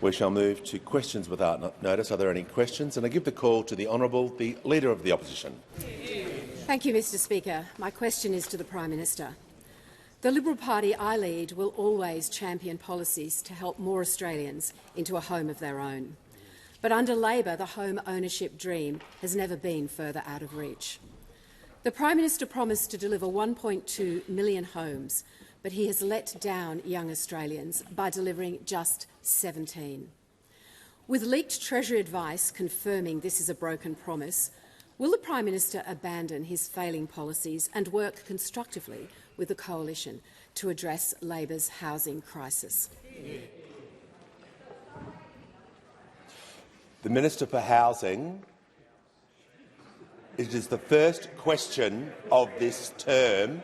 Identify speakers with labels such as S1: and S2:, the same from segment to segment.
S1: We shall move to questions without notice. Are there any questions? And I give the call to the Honourable, the Leader of the Opposition.
S2: Thank you, Mr Speaker. My question is to the Prime Minister. The Liberal Party I lead will always champion policies to help more Australians into a home of their own. But under Labor, the home ownership dream has never been further out of reach. The Prime Minister promised to deliver 1.2 million homes, but he has let down young Australians by delivering just 17. With leaked Treasury advice confirming this is a broken promise, will the Prime Minister abandon his failing policies and work constructively with the Coalition to address Labor's housing crisis?
S1: The Minister for Housing. It is the first question of this term.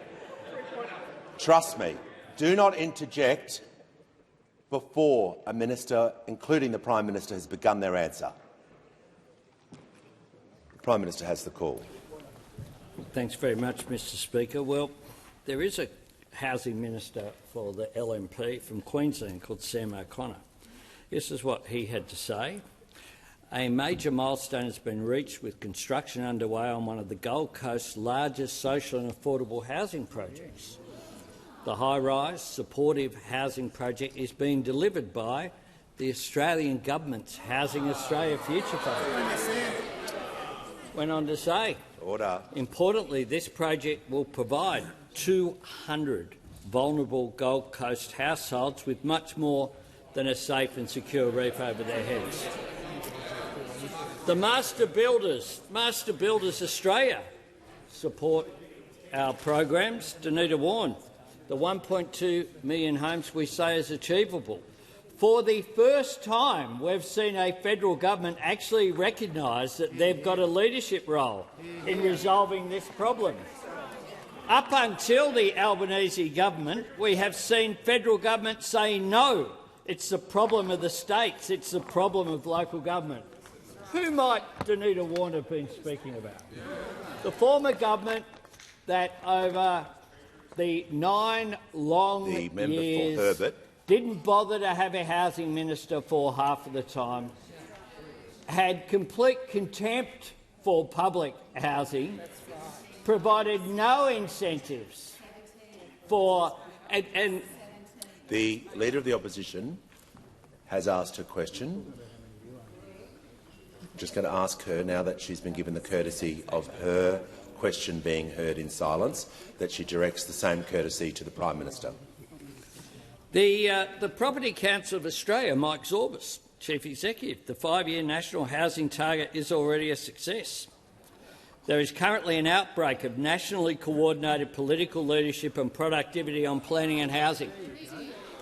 S1: Trust me, do not interject before a minister, including the Prime Minister, has begun their answer. The Prime Minister has the call.
S3: Thanks very much, Mr Speaker. Well, there is a housing minister for the LNP from Queensland called Sam O'Connor. This is what he had to say. A major milestone has been reached with construction underway on one of the Gold Coast's largest social and affordable housing projects. The high-rise, supportive housing project is being delivered by the Australian Government's Housing Australia Future Fund. Went on to say,
S1: Order.
S3: Importantly, this project will provide 200 vulnerable Gold Coast households with much more than a safe and secure roof over their heads. The Master Builders Australia support our programs. Danita Warren, the 1.2 million homes we say is achievable. For the first time, we've seen a federal government actually recognise that they've got a leadership role in resolving this problem. Up until the Albanese government, we have seen federal government say no, it's the problem of the states, it's the problem of local government. Who might Danita Warren have been speaking about? The former government that over the 9 long years didn't bother to have a housing minister for half of the time, had complete contempt for public housing, provided no incentives for... And
S1: the Leader of the Opposition has asked her question. I'm just going to ask her, now that she's been given the courtesy of her question being heard in silence, that she directs the same courtesy to the Prime Minister.
S3: The Property Council of Australia, Mike Zorbas, Chief Executive, the 5-year national housing target is already a success. There is currently an outbreak of nationally coordinated political leadership and productivity on planning and housing,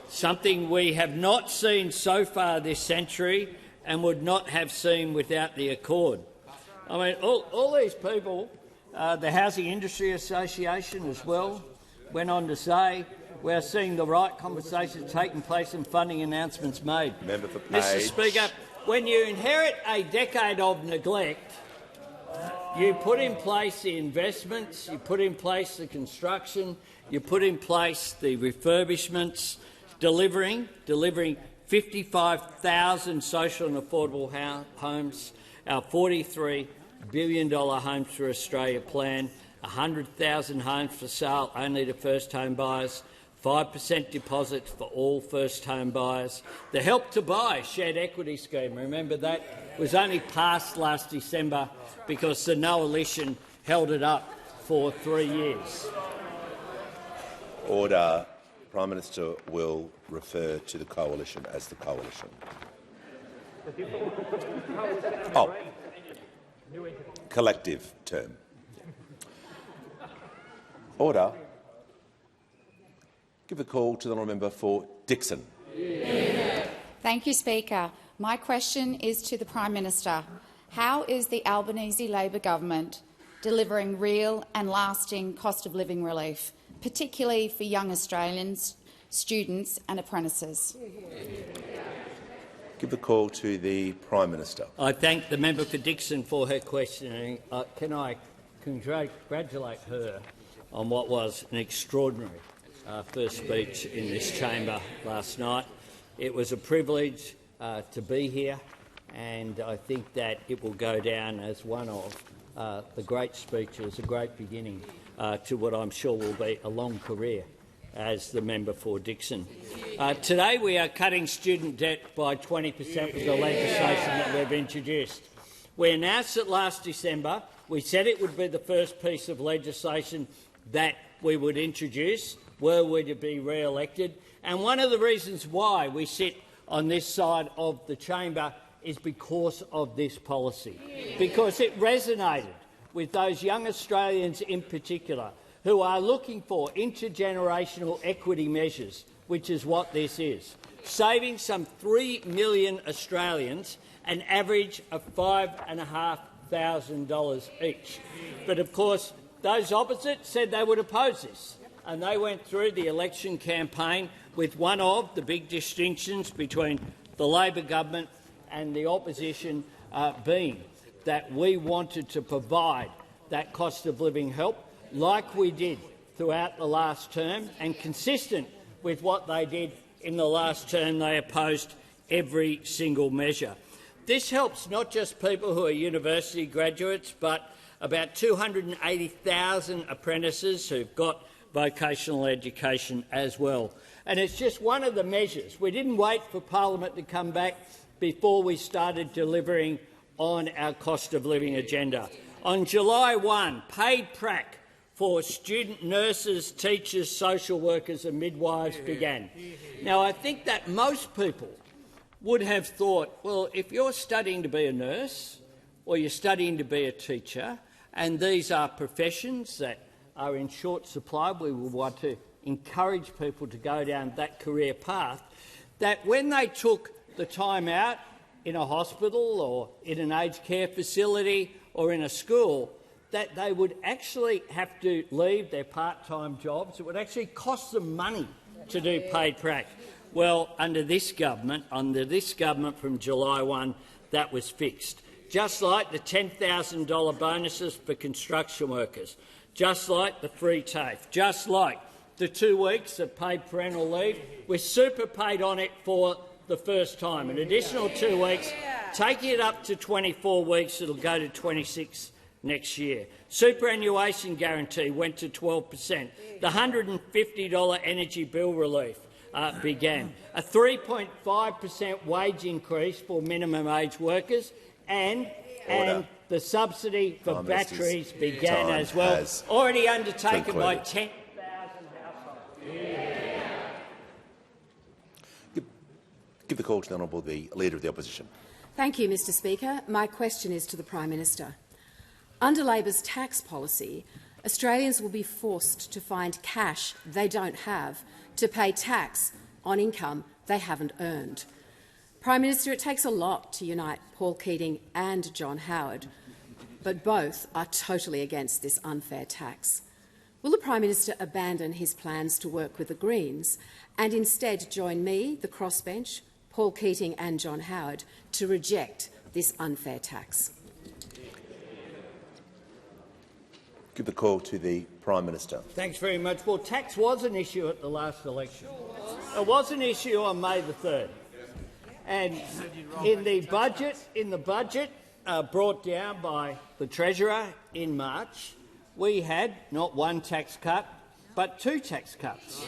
S3: something we have not seen so far this century and would not have seen without the Accord. I mean, all these people, the Housing Industry Association as well, went on to say we're seeing the right conversations taking place and funding announcements made.
S1: Member for Page.
S3: Mr Speaker, when you inherit a decade of neglect, you put in place the investments, you put in place the construction, you put in place the refurbishments, delivering 55,000 social and affordable homes, our $43 billion Homes for Australia plan, 100,000 homes for sale only to first home buyers, 5% deposits for all first home buyers. The Help to Buy shared equity scheme, remember that, was only passed last December because the coalition held it up for 3 years.
S1: Order. Prime Minister will refer to the Coalition as the Coalition. Oh, collective term. Order. Give the call to the honourable member for Dixon.
S4: Thank you, Speaker. My question is to the Prime Minister. How is the Albanese Labor government delivering real and lasting cost of living relief, particularly for young Australians, students and apprentices?
S1: Give the call to the Prime Minister.
S3: I thank the member for Dixon for her questioning. Can I congratulate her on what was an extraordinary first speech in this chamber last night. It was a privilege to be here, and I think that it will go down as one of the great speeches, a great beginning to what I'm sure will be a long career as the member for Dixon. Today we are cutting student debt by 20% with the legislation that we've introduced. We announced it last December. We said it would be the first piece of legislation that we would introduce were we to be re-elected. And one of the reasons why we sit on this side of the chamber is because of this policy, because it resonated with those young Australians in particular who are looking for intergenerational equity measures, which is what this is, saving some 3 million Australians an average of $5,500 each. But of course, those opposite said they would oppose this, and they went through the election campaign with one of the big distinctions between the Labor government and the opposition being that we wanted to provide that cost of living help like we did throughout the last term, and consistent with what they did in the last term, they opposed every single measure. This helps not just people who are university graduates, but about 280,000 apprentices who've got vocational education as well. And it's just one of the measures. We didn't wait for Parliament to come back before we started delivering on our cost of living agenda. On July 1, paid prac for student nurses, teachers, social workers and midwives began. Now, I think that most people would have thought, well, if you're studying to be a nurse or you're studying to be a teacher, and these are professions that are in short supply, we will want to encourage people to go down that career path, that when they took the time out in a hospital or in an aged care facility or in a school, that they would actually have to leave their part-time jobs. It would actually cost them money to do paid prac. Well, under this government from July 1, that was fixed. Just like the $10,000 bonuses for construction workers, just like the free TAFE, just like the 2 weeks of paid parental leave, we're super paid on it for the first time. An additional 2 weeks, taking it up to 24 weeks, it'll go to 26 next year. Superannuation guarantee went to 12%. The $150 energy bill relief began. A 3.5% wage increase for minimum age workers, and the subsidy for batteries began as well, already undertaken by 10,000 households.
S1: Give the call to the Honourable Leader of the Opposition.
S2: Thank you, Mr Speaker. My question is to the Prime Minister. Under Labor's tax policy, Australians will be forced to find cash they don't have to pay tax on income they haven't earned. Prime Minister, it takes a lot to unite Paul Keating and John Howard, but both are totally against this unfair tax. Will the Prime Minister abandon his plans to work with the Greens and instead join me, the crossbench, Paul Keating and John Howard, to reject this unfair tax?
S1: Give the call to the Prime Minister.
S3: Thanks very much. Well, tax was an issue at the last election. It was an issue on May the 3rd. And in the budget brought down by the Treasurer in March, we had not one tax cut but 2 tax cuts.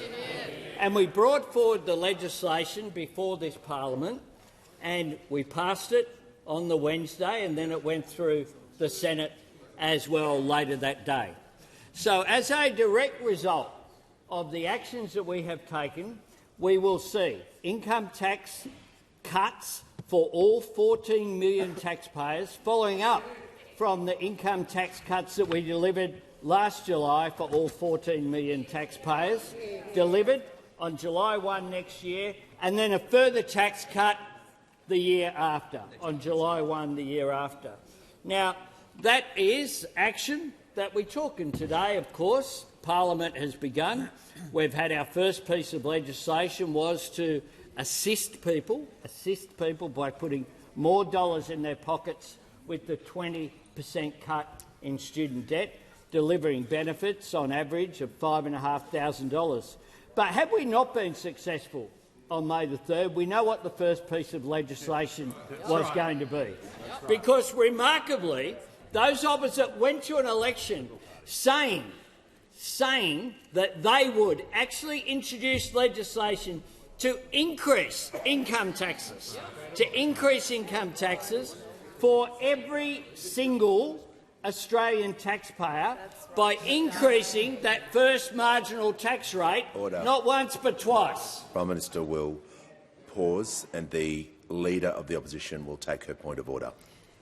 S3: And we brought forward the legislation before this Parliament, and we passed it on the Wednesday, and then it went through the Senate as well later that day. So as a direct result of the actions that we have taken, we will see income tax cuts for all 14 million taxpayers, following up from the income tax cuts that we delivered last July for all 14 million taxpayers, delivered on July 1 next year, and then a further tax cut the year after, on July 1 the year after. Now, that is action that we took, and today, of course, Parliament has begun. We've had our first piece of legislation was to assist people by putting more dollars in their pockets with the 20% cut in student debt, delivering benefits on average of $5,500. But have we not been successful on May the 3rd, we know what the first piece of legislation was going to be. Because, remarkably, those opposite went to an election saying that they would actually introduce legislation to increase income taxes, for every single Australian taxpayer by increasing that first marginal tax rate, not once but twice.
S1: Prime Minister will pause and the Leader of the Opposition will take her point of order.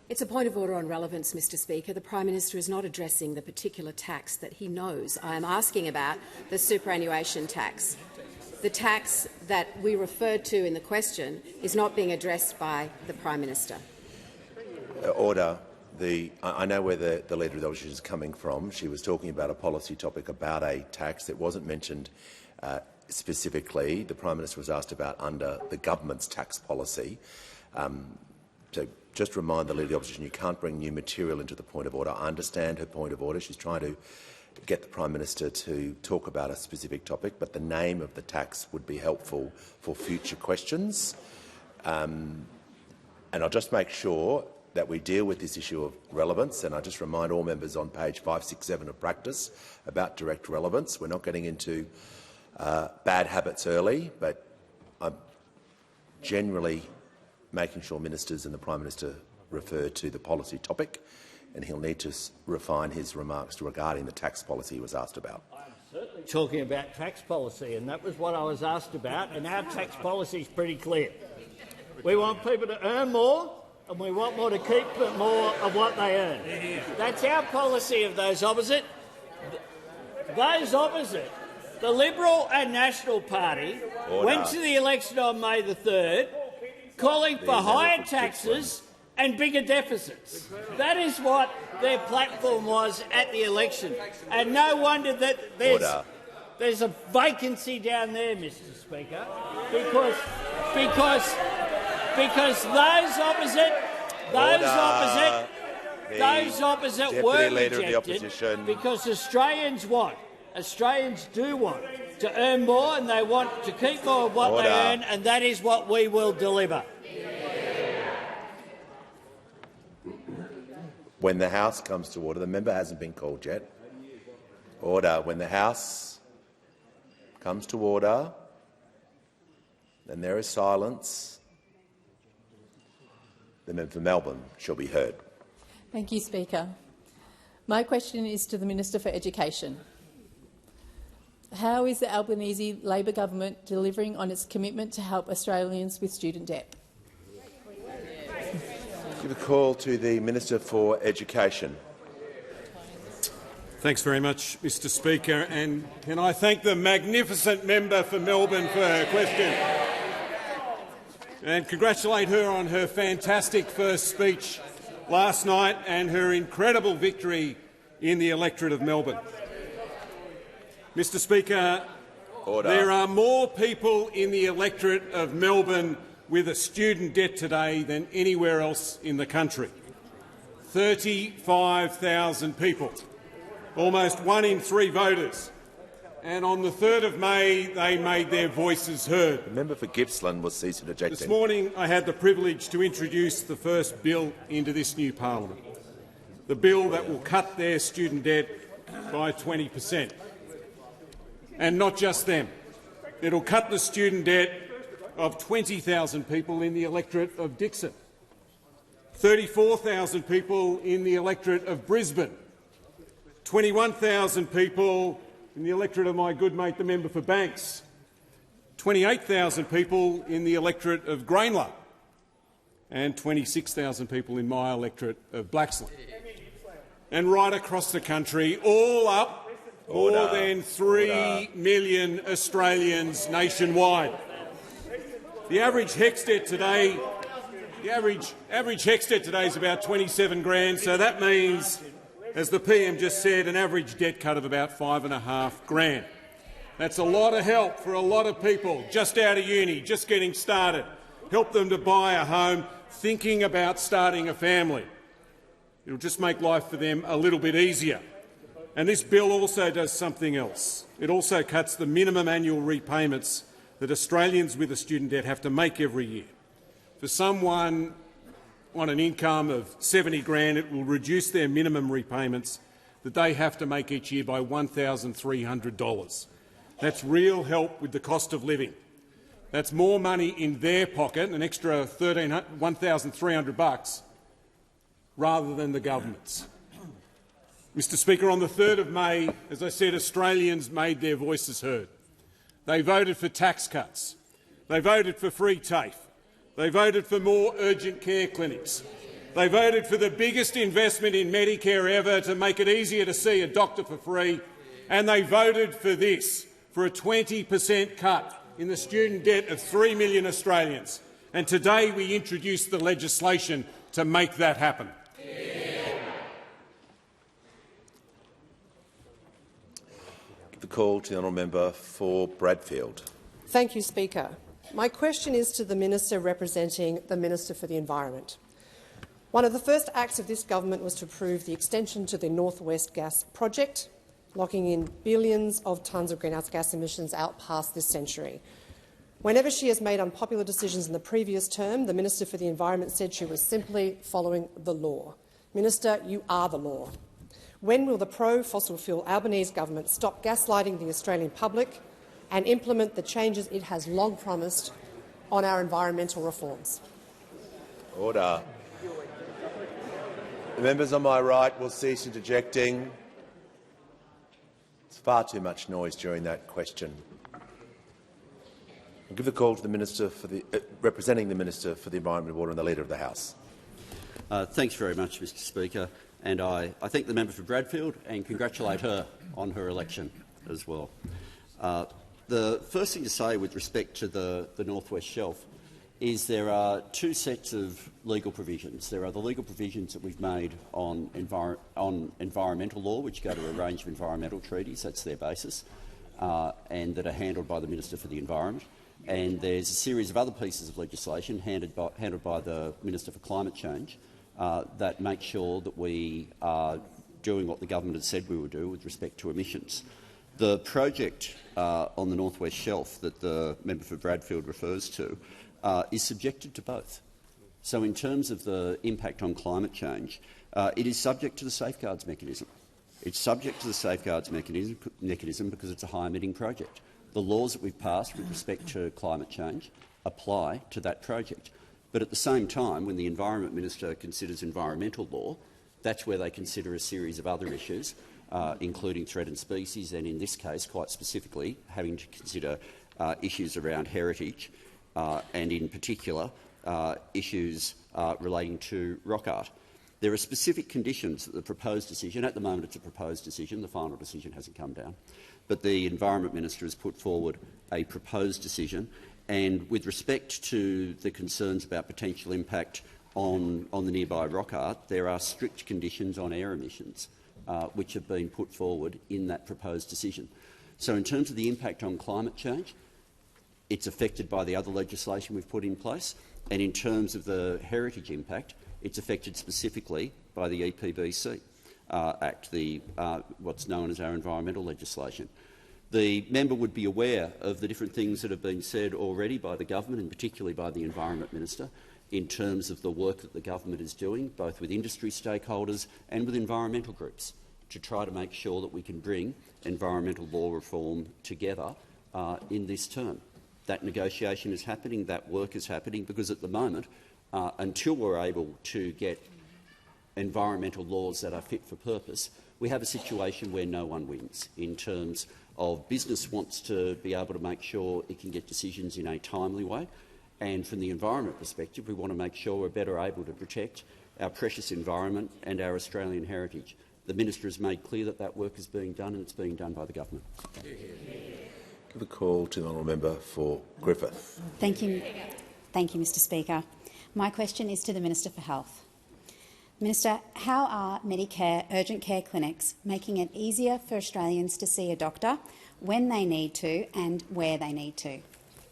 S2: It's a point of order on relevance, Mr Speaker. The Prime Minister is not addressing the particular tax that he knows. I am asking about the superannuation tax. The tax that we referred to in the question is not being addressed by the Prime Minister.
S1: Order. I know where the Leader of the Opposition is coming from. She was talking about a policy topic about a tax that wasn't mentioned specifically. The Prime Minister was asked about under the government's tax policy. So just remind the Leader of the Opposition you can't bring new material into the point of order. I understand her point of order. She's trying to get the Prime Minister to talk about a specific topic, but the name of the tax would be helpful for future questions. And I'll just make sure that we deal with this issue of relevance, and I just remind all members on page 567 of practice about direct relevance. We're not getting into bad habits early, but I'm generally making sure ministers and the Prime Minister refer to the policy topic, and he'll need to refine his remarks regarding the tax policy he was asked about.
S3: I'm certainly talking about tax policy, and that was what I was asked about, and our tax policy is pretty clear. We want people to earn more, and we want more to keep more of what they earn. That's our policy of those opposite. Those opposite, the Liberal and National Party, went to the election on May the 3rd calling for higher taxes and bigger deficits. That is what their platform was at the election. And no wonder that there's a vacancy down there, Mr Speaker, because those opposite were rejected because Australians do want to earn more, and they want to keep more of what they earn, and that is what we will deliver.
S1: When the House comes to order, the member hasn't been called yet. Order. When the House comes to order, then there is silence. The member for Melbourne shall be heard.
S5: Thank you, Speaker. My question is to the Minister for Education. How is the Albanese Labor government delivering on its commitment to help Australians with student debt?
S1: Give a call to the Minister for Education.
S6: Thanks very much, Mr Speaker, and can I thank the magnificent member for Melbourne for her question and congratulate her on her fantastic first speech last night and her incredible victory in the electorate of Melbourne. Mr Speaker, there are more people in the electorate of Melbourne with a student debt today than anywhere else in the country. 35,000 people, almost 1 in 3 voters. And on the 3rd of May, they made their voices heard.
S1: The member for Gippsland was ceased and ejected.
S6: This morning, I had the privilege to introduce the first bill into this new parliament, the bill that will cut their student debt by 20%. And not just them. It will cut the student debt of 20,000 people in the electorate of Dixon, 34,000 people in the electorate of Brisbane, 21,000 people in the electorate of my good mate, the member for Banks, 28,000 people in the electorate of Grainler, and 26,000 people in my electorate of Blaxland. And right across the country, all up, more than 3 million Australians nationwide. The average HECS debt today, is about 27 grand, so that means, as the PM just said, an average debt cut of about 5.5 grand. That's a lot of help for a lot of people just out of uni, just getting started. Help them to buy a home, thinking about starting a family. It'll just make life for them a little bit easier. And this bill also does something else. It also cuts the minimum annual repayments that Australians with a student debt have to make every year. For someone on an income of $70,000, it will reduce their minimum repayments that they have to make each year by $1,300. That's real help with the cost of living. That's more money in their pocket, an extra $1,300, rather than the government's. Mr Speaker, on the 3rd of May, as I said, Australians made their voices heard. They voted for tax cuts. They voted for free TAFE. They voted for more urgent care clinics. They voted for the biggest investment in Medicare ever to make it easier to see a doctor for free. And they voted for this, for a 20% cut in the student debt of 3 million Australians. And today we introduced the legislation to make that happen.
S1: The call to the honourable member for Bradfield.
S7: Thank you, Speaker. My question is to the Minister representing the Minister for the Environment. One of the first acts of this government was to approve the extension to the North West Gas project, locking in billions of tonnes of greenhouse gas emissions out past this century. Whenever she has made unpopular decisions in the previous term, the Minister for the Environment said she was simply following the law. Minister, you are the law. When will the pro-fossil fuel Albanese government stop gaslighting the Australian public and implement the changes it has long promised on our environmental reforms?
S1: Order. The members on my right will cease interjecting. It's far too much noise during that question. I'll give the call to the Minister for the, representing the Minister for the Environment, Water and the Leader of the House.
S8: Thanks very much, Mr Speaker. And I thank the member for Bradfield and congratulate her on her election as well. The first thing to say with respect to the North West Shelf is there are two sets of legal provisions. There are the legal provisions that we've made on environmental law, which go to a range of environmental treaties. That's their basis, and that are handled by the Minister for the Environment. And there's a series of other pieces of legislation handled by the Minister for Climate Change that make sure that we are doing what the government has said we will do with respect to emissions. The project on the North West Shelf that the member for Bradfield refers to is subjected to both. So in terms of the impact on climate change, it is subject to the safeguards mechanism. It's subject to the safeguards mechanism because it's a high-emitting project. The laws that we've passed with respect to climate change apply to that project. But at the same time, when the Environment Minister considers environmental law, that's where they consider a series of other issues, including threatened species and, in this case, quite specifically, having to consider issues around heritage and, in particular, issues relating to rock art. There are specific conditions that the proposed decision, at the moment it's a proposed decision, the final decision hasn't come down, but the Environment Minister has put forward a proposed decision, and with respect to the concerns about potential impact on the nearby rock art, there are strict conditions on air emissions which have been put forward in that proposed decision. So in terms of the impact on climate change, it's affected by the other legislation we've put in place, and in terms of the heritage impact, it's affected specifically by the EPBC Act, what's known as our environmental legislation. The member would be aware of the different things that have been said already by the government, and particularly by the Environment Minister, in terms of the work that the government is doing, both with industry stakeholders and with environmental groups, to try to make sure that we can bring environmental law reform together in this term. That negotiation is happening, that work is happening, because at the moment, until we're able to get environmental laws that are fit for purpose, we have a situation where no one wins in terms of business wants to be able to make sure it can get decisions in a timely way, and from the environment perspective, we want to make sure we're better able to protect our precious environment and our Australian heritage. The Minister has made clear that that work is being done, and it's being done by the government.
S1: Give a call to the honourable member for Griffith.
S9: Thank you, Mr Speaker. My question is to the Minister for Health. Minister, how are Medicare urgent care clinics making it easier for Australians to see a doctor when they need to and where they need to?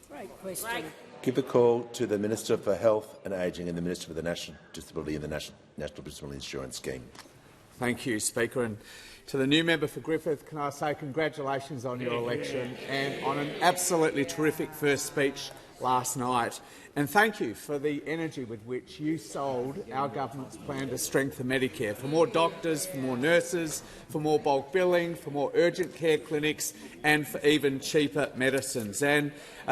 S7: Great question.
S1: Give a call to the Minister for Health and Ageing and the Minister for the National Disability and the National Disability Insurance Scheme.
S10: Thank you, Speaker. And to the new member for Griffith, can I say congratulations on your election and on an absolutely terrific first speech last night. And thank you for the energy with which you sold our government's plan to strengthen Medicare, for more doctors, for more nurses, for more bulk billing, for more urgent care clinics and for even cheaper medicines. And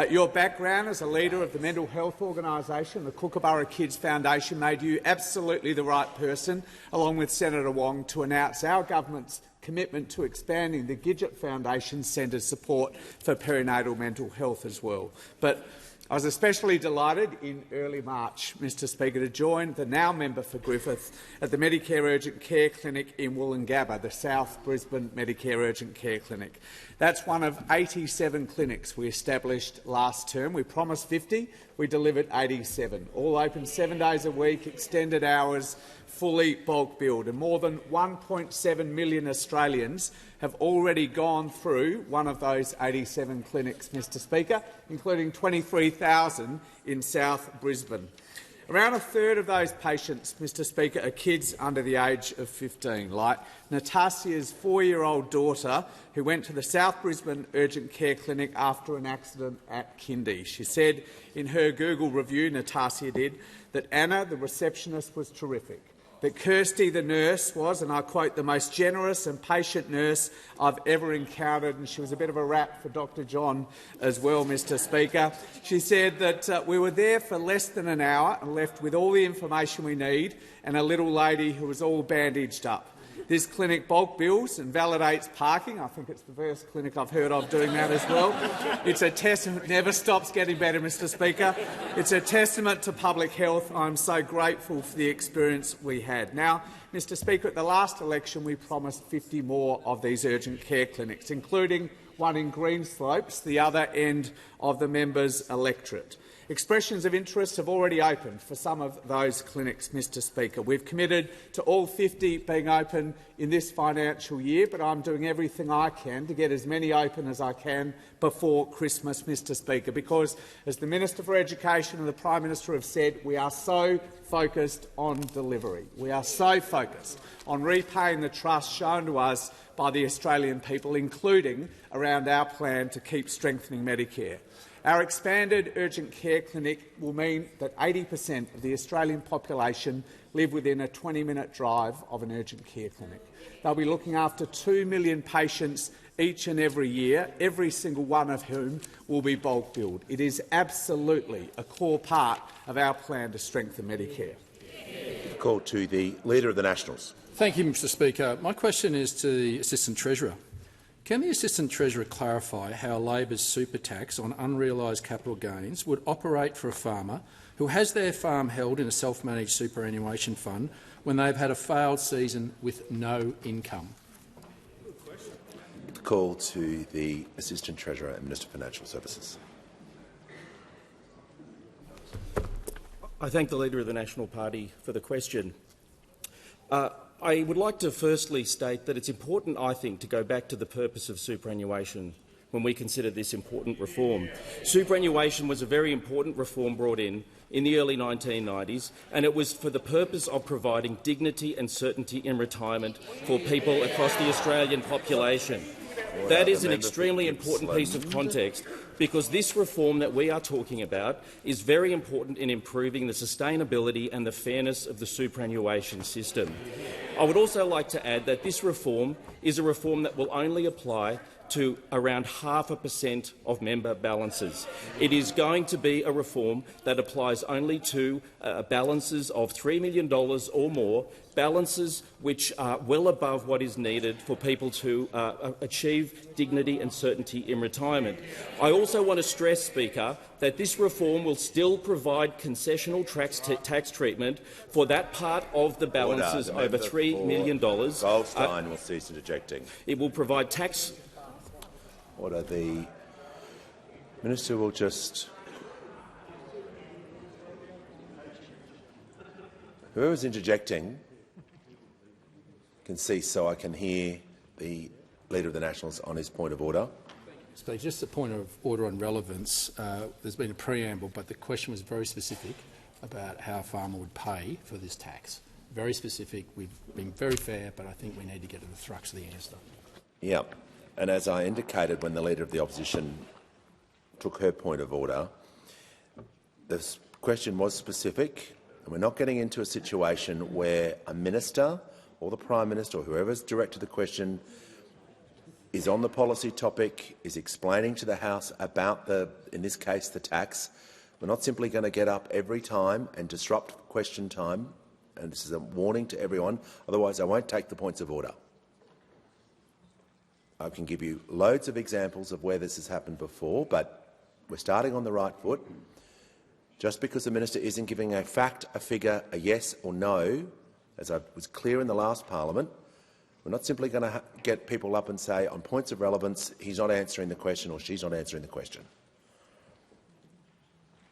S10: your background as a leader of the mental health organisation, the Kookaburra Kids Foundation, made you absolutely the right person, along with Senator Wong, to announce our government's commitment to expanding the Gidget Foundation Centre's support for perinatal mental health as well. But I was especially delighted in early March, Mr Speaker, to join the now member for Griffith at the Medicare Urgent Care Clinic in Woolloongabba, the South Brisbane Medicare Urgent Care Clinic. That's one of 87 clinics we established last term. We promised 50, we delivered 87, all open 7 days a week, extended hours, fully bulk billed, and more than 1.7 million Australians have already gone through one of those 87 clinics, Mr Speaker, including 23,000 in South Brisbane. Around a third of those patients, Mr Speaker, are kids under the age of 15, like Natasia's 4-year-old daughter who went to the South Brisbane Urgent Care Clinic after an accident at Kindy. She said in her Google review, Natasia did, that Anna, the receptionist, was terrific, that Kirsty, the nurse, was, and I quote, the most generous and patient nurse I've ever encountered, and she was a bit of a rap for Dr John as well, Mr Speaker. She said that we were there for less than an hour and left with all the information we need and a little lady who was all bandaged up. This clinic bulk bills and validates parking. I think it's the first clinic I've heard of doing that as well. It's a testament, never stops getting better, Mr Speaker. It's a testament to public health. I'm so grateful for the experience we had. Now, Mr Speaker, at the last election we promised 50 more of these urgent care clinics, including one in Greenslopes, the other end of the member's electorate. Expressions of interest have already opened for some of those clinics, Mr Speaker. We've committed to all 50 being open in this financial year, but I'm doing everything I can to get as many open as I can before Christmas, Mr Speaker, because, as the Minister for Education and the Prime Minister have said, we are so focused on delivery. We are so focused on repaying the trust shown to us by the Australian people, including around our plan to keep strengthening Medicare. Our expanded urgent care clinic will mean that 80% of the Australian population live within a 20-minute drive of an urgent care clinic. They'll be looking after 2 million patients each and every year, every single one of whom will be bulk billed. It is absolutely a core part of our plan to strengthen Medicare.
S1: Call to the Leader of the Nationals.
S11: Thank you, Mr Speaker. My question is to the Assistant Treasurer. Can the Assistant Treasurer clarify how Labor's super tax on unrealised capital gains would operate for a farmer who has their farm held in a self-managed superannuation fund when they've had a failed season with no income?
S1: Call to the Assistant Treasurer and Minister for Financial Services.
S12: I thank the Leader of the National Party for the question. I would like to firstly state that it's important, I think, to go back to the purpose of superannuation when we consider this important reform. Superannuation was a very important reform brought in the early 1990s, and it was for the purpose of providing dignity and certainty in retirement for people across the Australian population. That is an extremely important piece of context, because this reform that we are talking about is very important in improving the sustainability and the fairness of the superannuation system. I would also like to add that this reform is a reform that will only apply to around 0.5% of member balances. It is going to be a reform that applies only to balances of $3 million or more, balances which are well above what is needed for people to achieve dignity and certainty in retirement. I also want to stress, Speaker, that this reform will still provide concessional tax treatment for that part of the balances over $3 million.
S1: Goldstein will cease interjecting.
S12: It will provide tax.
S1: Order. The Minister will just... Whoever's interjecting can cease so I can hear the Leader of the Nationals on his point of order.
S11: Speaker, just a point of order on relevance. There's been a preamble, but the question was very specific about how a farmer would pay for this tax. very specific. We've been very fair, but I think we need to get to the thrux of the answer.
S1: Yeah, and as I indicated when the Leader of the Opposition took her point of order, the question was specific, and we're not getting into a situation where a minister or the Prime Minister or whoever's directed the question is on the policy topic, is explaining to the House about, in this case, the tax. We're not simply going to get up every time and disrupt question time, and this is a warning to everyone, otherwise I won't take the points of order. I can give you loads of examples of where this has happened before, but we're starting on the right foot. Just because the minister isn't giving a fact, a figure, a yes or no, as I was clear in the last parliament, we're not simply going to get people up and say, on points of relevance, he's not answering the question or she's not answering the question.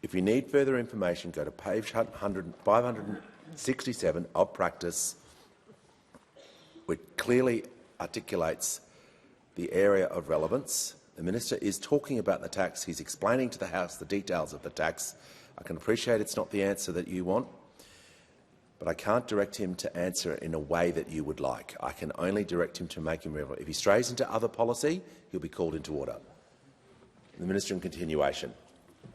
S1: If you need further information, go to page 567 of practice, which clearly articulates the area of relevance. The minister is talking about the tax. He's explaining to the House the details of the tax. I can appreciate it's not the answer that you want, but I can't direct him to answer it in a way that you would like. I can only direct him to make him relevant. If he strays into other policy, he'll be called into order. The Minister in continuation.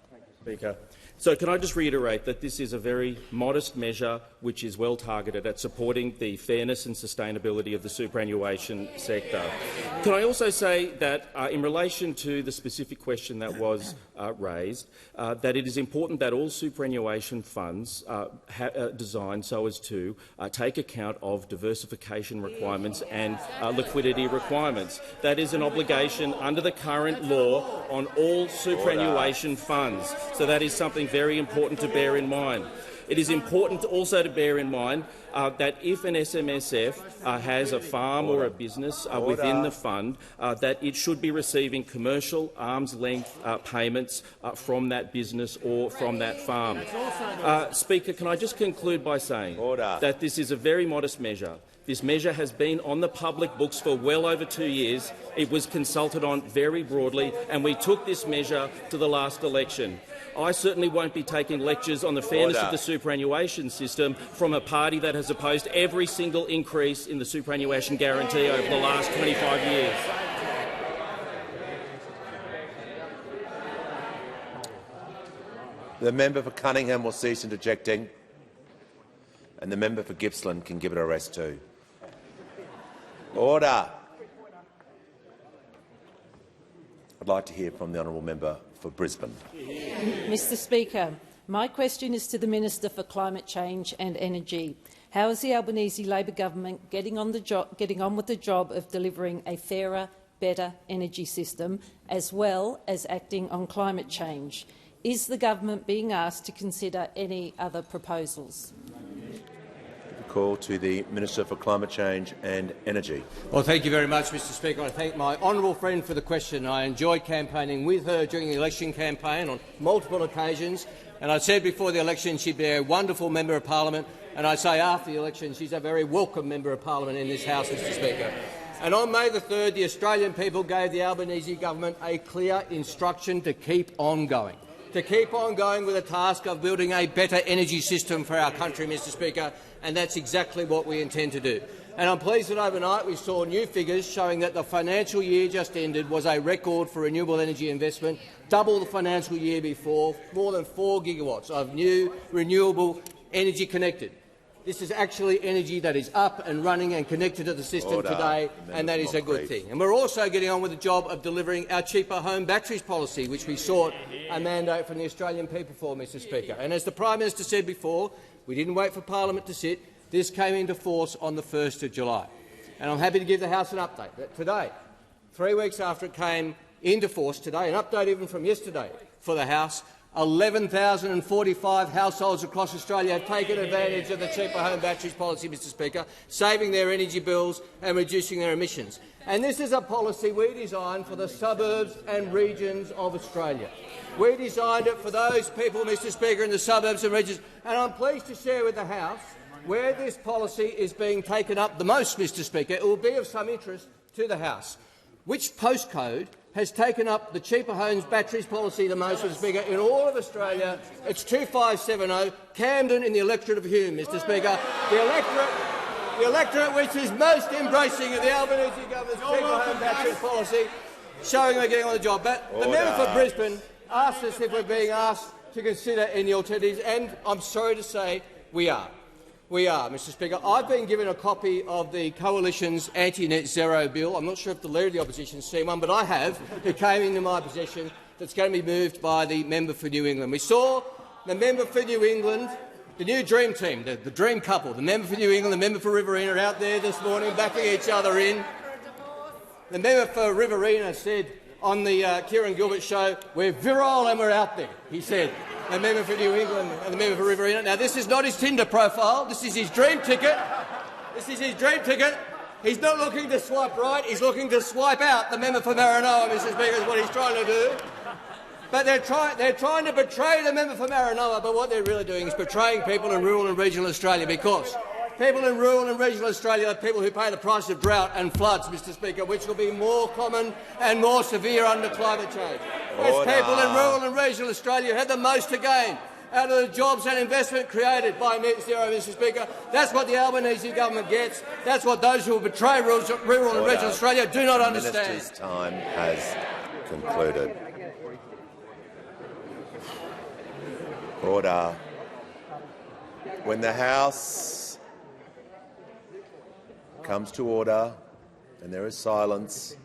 S12: Thank you, Speaker. So can I just reiterate that this is a very modest measure which is well targeted at supporting the fairness and sustainability of the superannuation sector. Can I also say that in relation to the specific question that was raised, that it is important that all superannuation funds designed so as to take account of diversification requirements and liquidity requirements. That is an obligation under the current law on all superannuation funds. So that is something very important to bear in mind. It is important also to bear in mind that if an SMSF has a farm or a business within the fund, that it should be receiving commercial arm's-length payments from that business or from that farm. Speaker, can I just conclude by saying that this is a very modest measure. This measure has been on the public books for well over 2 years. It was consulted on very broadly, and we took this measure to the last election. I certainly won't be taking lectures on the fairness of the superannuation system from a party that has opposed every single increase in the superannuation guarantee over the last 25 years.
S1: The member for Cunningham will cease interjecting, and the member for Gippsland can give it a rest too. Order. I'd like to hear from the honourable member for Brisbane.
S5: Mr Speaker, my question is to the Minister for Climate Change and Energy. How is the Albanese Labor government getting on with the job of delivering a fairer, better energy system, as well as acting on climate change? Is the government being asked to consider any other proposals?
S1: Call to the Minister for Climate Change and Energy.
S13: Well, thank you very much, Mr Speaker. I thank my honourable friend for the question. I enjoyed campaigning with her during the election campaign on multiple occasions, and I said before the election she'd be a wonderful member of parliament, and I say after the election she's a very welcome member of parliament in this House, Mr Speaker. And on May the 3rd, the Australian people gave the Albanese government a clear instruction to keep on going. To keep on going with the task of building a better energy system for our country, Mr Speaker, and that's exactly what we intend to do. And I'm pleased that overnight we saw new figures showing that the financial year just ended was a record for renewable energy investment, double the financial year before, more than 4 gigawatts of new renewable energy connected. This is actually energy that is up and running and connected to the system today, and that is a good thing. And we're also getting on with the job of delivering our cheaper home batteries policy, which we sought a mandate from the Australian people for, Mr Speaker. And as the Prime Minister said before, we didn't wait for Parliament to sit. This came into force on the 1st of July. And I'm happy to give the House an update that today, 3 weeks after it came into force today, an update even from yesterday for the House, 11,045 households across Australia have taken advantage of the cheaper home batteries policy, Mr Speaker, saving their energy bills and reducing their emissions. And this is a policy we designed for the suburbs and regions of Australia. We designed it for those people, Mr Speaker, in the suburbs and regions. And I'm pleased to share with the House where this policy is being taken up the most, Mr Speaker. It will be of some interest to the House. Which postcode has taken up the cheaper homes batteries policy the most, Mr Speaker, in all of Australia. It's 2570, Camden in the electorate of Hume, Mr Speaker. The electorate which is most embracing of the Albanese government's cheaper home batteries policy, showing we're getting on the job. But the member for Brisbane asked us if we're being asked to consider any alternatives, and I'm sorry to say we are. We are, Mr Speaker. I've been given a copy of the Coalition's anti-net zero bill. I'm not sure if the Leader of the Opposition has seen one, but I have. It came into my possession. That's going to be moved by the member for New England. We saw the member for New England, the new dream team, the dream couple, the member for New England, the member for Riverina are out there this morning backing each other in. The member for Riverina said on the Kieran Gilbert show, "We're virile and we're out there," he said. The member for New England and the member for Riverina. Now, this is not his Tinder profile. This is his dream ticket. This is his dream ticket. He's not looking to swipe right. He's looking to swipe out the member for Maranoa, Mr Speaker, is what he's trying to do. But they're trying to betray the member for Maranoa, but what they're really doing is betraying people in rural and regional Australia, because people in rural and regional Australia are people who pay the price of drought and floods, Mr Speaker, which will be more common and more severe under climate change. It's people in rural and regional Australia who have the most to gain out of the jobs and investment created by net zero, Mr Speaker. That's what the Albanese government gets. That's what those who will betray rural and regional Australia do not understand.
S1: The Minister's time has concluded. Order. When the House comes to order and there is silence,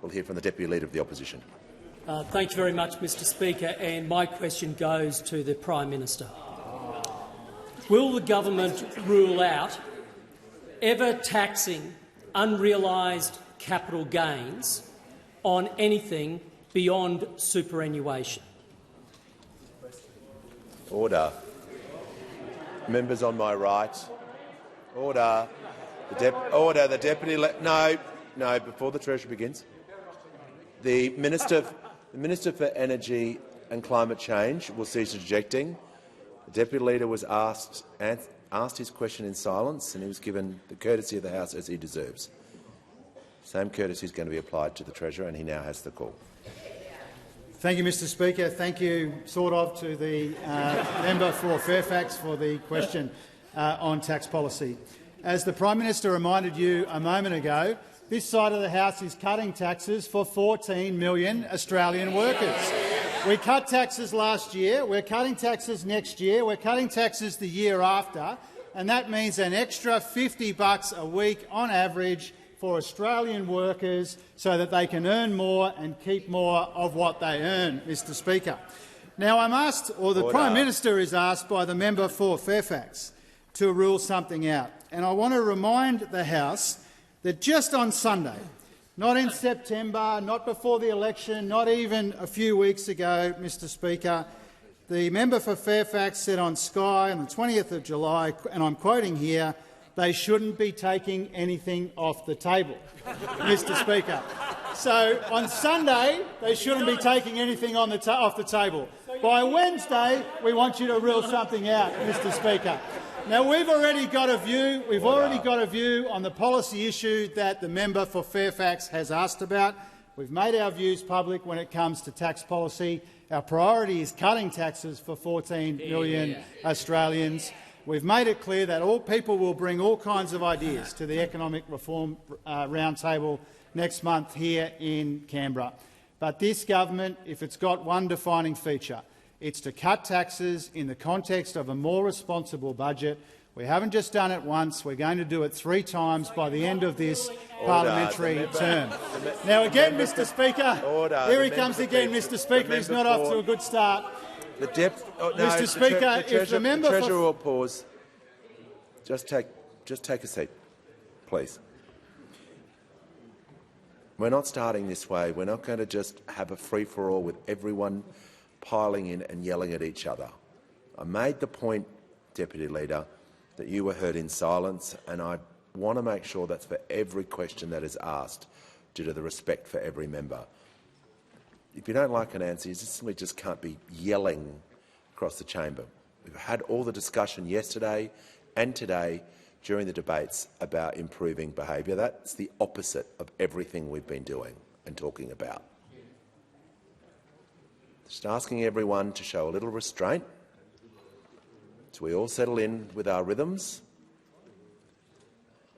S1: we'll hear from the Deputy Leader of the Opposition.
S14: Thank you very much, Mr Speaker, and my question goes to the Prime Minister. Will the government rule out ever taxing unrealised capital gains on anything beyond superannuation?
S1: Order. Members on my right. Order. Order. The Deputy. No. Before the Treasurer begins, the Minister for Energy and Climate Change will cease interjecting. The Deputy Leader was asked his question in silence, and he was given the courtesy of the House as he deserves. Same courtesy is going to be applied to the Treasurer, and he now has the call.
S15: Thank you, Mr Speaker. Thank you, to the member for Fairfax for the question on tax policy. As the Prime Minister reminded you a moment ago, this side of the House is cutting taxes for 14 million Australian workers. We cut taxes last year, we're cutting taxes next year, we're cutting taxes the year after, and that means an extra $50 a week on average for Australian workers so that they can earn more and keep more of what they earn, Mr Speaker. Now, I'm asked, or the Prime Minister is asked by the member for Fairfax to rule something out. And I want to remind the House that just on Sunday, not in September, not before the election, not even a few weeks ago, Mr Speaker, the member for Fairfax said on Sky on the 20th of July, and I'm quoting here, "They shouldn't be taking anything off the table," Mr Speaker. So on Sunday, they shouldn't be taking anything off the table. By Wednesday, we want you to rule something out, Mr Speaker. Now, we've already got a view. We've already got a view on the policy issue that the member for Fairfax has asked about. We've made our views public when it comes to tax policy. Our priority is cutting taxes for 14 million Australians. We've made it clear that all people will bring all kinds of ideas to the Economic Reform Roundtable next month here in Canberra. But this government, if it's got one defining feature, it's to cut taxes in the context of a more responsible budget. We haven't just done it once, we're going to do it 3 times by the end of this parliamentary term. Now again, Mr Speaker, here he comes again, Mr Speaker. He's not off to a good start. Mr Speaker, if the member
S1: Treasurer will pause. Just take a seat, please. We're not starting this way. We're not going to just have a free-for-all with everyone piling in and yelling at each other. I made the point, Deputy Leader, that you were heard in silence, and I want to make sure that's for every question that is asked, due to the respect for every member. If you don't like an answer, you simply just can't be yelling across the chamber. We've had all the discussion yesterday and today during the debates about improving behaviour. That's the opposite of everything we've been doing and talking about. Just asking everyone to show a little restraint so we all settle in with our rhythms.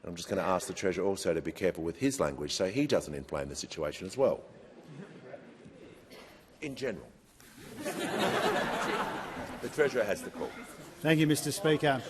S1: I'm just going to ask the Treasurer also to be careful with his language so he doesn't inflame the situation as well. In general. The Treasurer has the call.
S15: Thank you, Mr Speaker.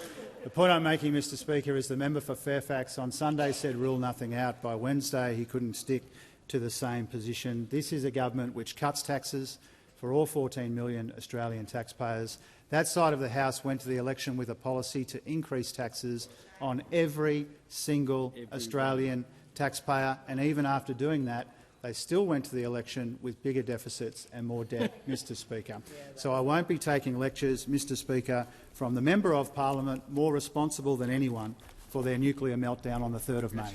S15: The point I'm making, Mr Speaker, is the member for Fairfax on Sunday said rule nothing out. By Wednesday he couldn't stick to the same position. This is a government which cuts taxes for all 14 million Australian taxpayers. That side of the House went to the election with a policy to increase taxes on every single Australian taxpayer, and even after doing that, they still went to the election with bigger deficits and more debt, Mr Speaker. So I won't be taking lectures, Mr Speaker, from the Member of Parliament more responsible than anyone for their nuclear meltdown on the 3rd of May.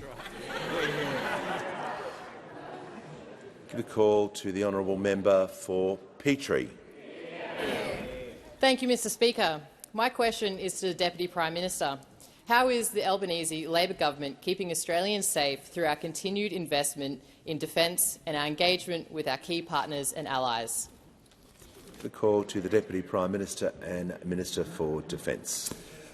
S1: Give a call to the honourable member for Petrie.
S16: Thank you, Mr Speaker. My question is to the Deputy Prime Minister. How is the Albanese Labor government keeping Australians safe through our continued investment in defence and our engagement with our key partners and allies?
S1: The call to the Deputy Prime Minister and Minister for Defence.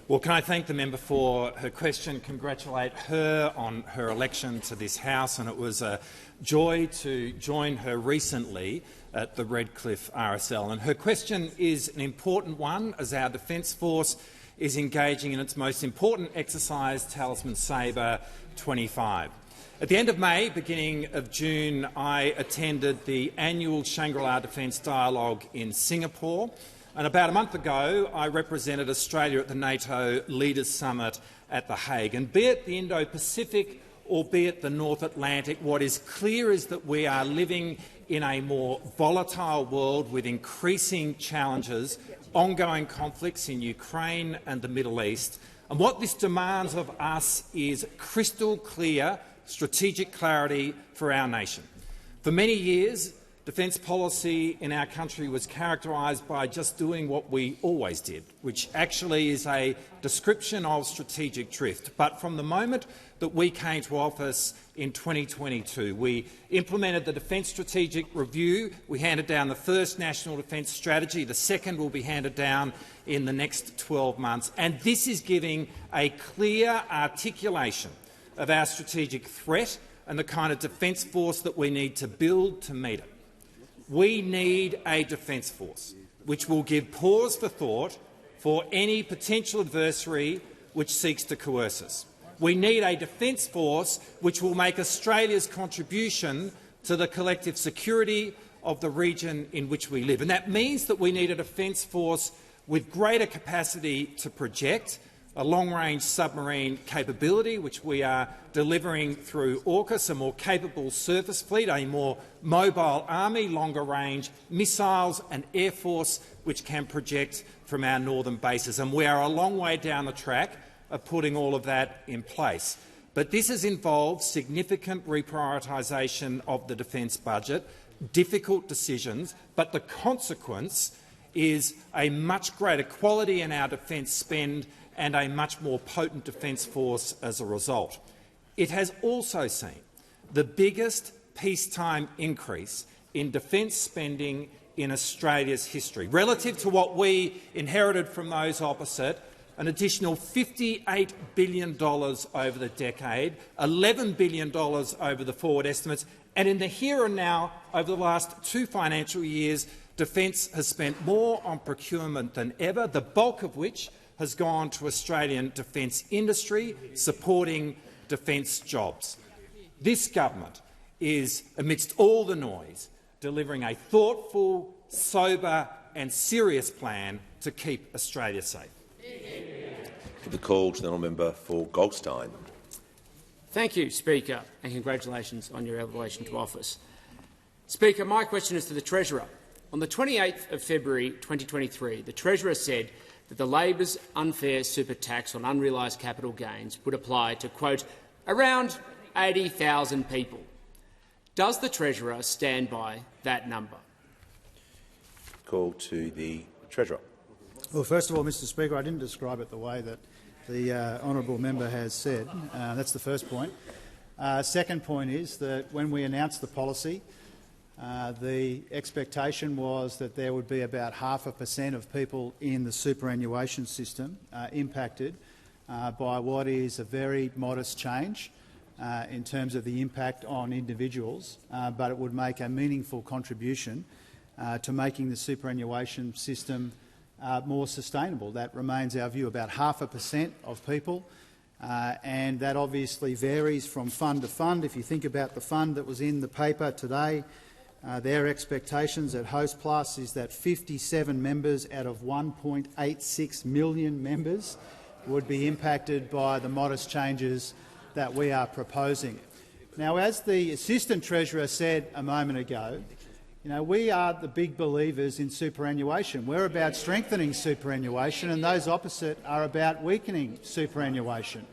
S17: Well, can I thank the member for her question, congratulate her on her election to this House, and it was a joy to join her recently at the Redcliffe RSL. And her question is an important one as our Defence Force is engaging in its most important exercise, Talisman Sabre 25. At the end of May, beginning of June, I attended the annual Shangri-La Defence Dialogue in Singapore. And about a month ago, I represented Australia at the NATO Leaders Summit at The Hague. And be it the Indo-Pacific or be it the North Atlantic, what is clear is that we are living in a more volatile world with increasing challenges, ongoing conflicts in Ukraine and the Middle East. And what this demands of us is crystal clear strategic clarity for our nation. For many years, defence policy in our country was characterised by just doing what we always did, which actually is a description of strategic drift. But from the moment that we came to office in 2022, we implemented the Defence Strategic Review. We handed down the first National Defence Strategy. The second will be handed down in the next 12 months. And this is giving a clear articulation of our strategic threat and the kind of defence force that we need to build to meet it. We need a defence force which will give pause for thought for any potential adversary which seeks to coerce us. We need a defence force which will make Australia's contribution to the collective security of the region in which we live. And that means that we need a defence force with greater capacity to project, a long-range submarine capability, which we are delivering through AUKUS, a more capable surface fleet, a more mobile army, longer-range missiles, and air force which can project from our northern bases. And we are a long way down the track of putting all of that in place. But this has involved significant reprioritisation of the defence budget, difficult decisions, but the consequence is a much greater quality in our defence spend and a much more potent defence force as a result. It has also seen the biggest peacetime increase in defence spending in Australia's history. Relative to what we inherited from those opposite, an additional $58 billion over the decade, $11 billion over the forward estimates, and in the here and now, over the last 2 financial years, defence has spent more on procurement than ever, the bulk of which has gone to Australian defence industry, supporting defence jobs. This government is, amidst all the noise, delivering a thoughtful, sober and serious plan to keep Australia safe.
S1: Give the call to the honourable member for Goldstein.
S18: Thank you, Speaker, and congratulations on your elevation to office. Speaker, my question is to the Treasurer. On the 28th of February 2023, the Treasurer said that the Labor's unfair super tax on unrealised capital gains would apply to, quote, around 80,000 people. Does the Treasurer stand by that number?
S1: Call to the Treasurer.
S15: Well, first of all, Mr Speaker, I didn't describe it the way that the honourable member has said. That's the first point. Second point is that when we announced the policy, The expectation was that there would be about 0.5% of people in the superannuation system impacted by what is a very modest change in terms of the impact on individuals, but it would make a meaningful contribution to making the superannuation system more sustainable. That remains our view, about 0.5% of people, and that obviously varies from fund to fund. If you think about the fund that was in the paper today, their expectations at Host Plus is that 57 members out of 1.86 million members would be impacted by the modest changes that we are proposing. Now, as the Assistant Treasurer said a moment ago, we are the big believers in superannuation. We're about strengthening superannuation, and those opposite are about weakening superannuation.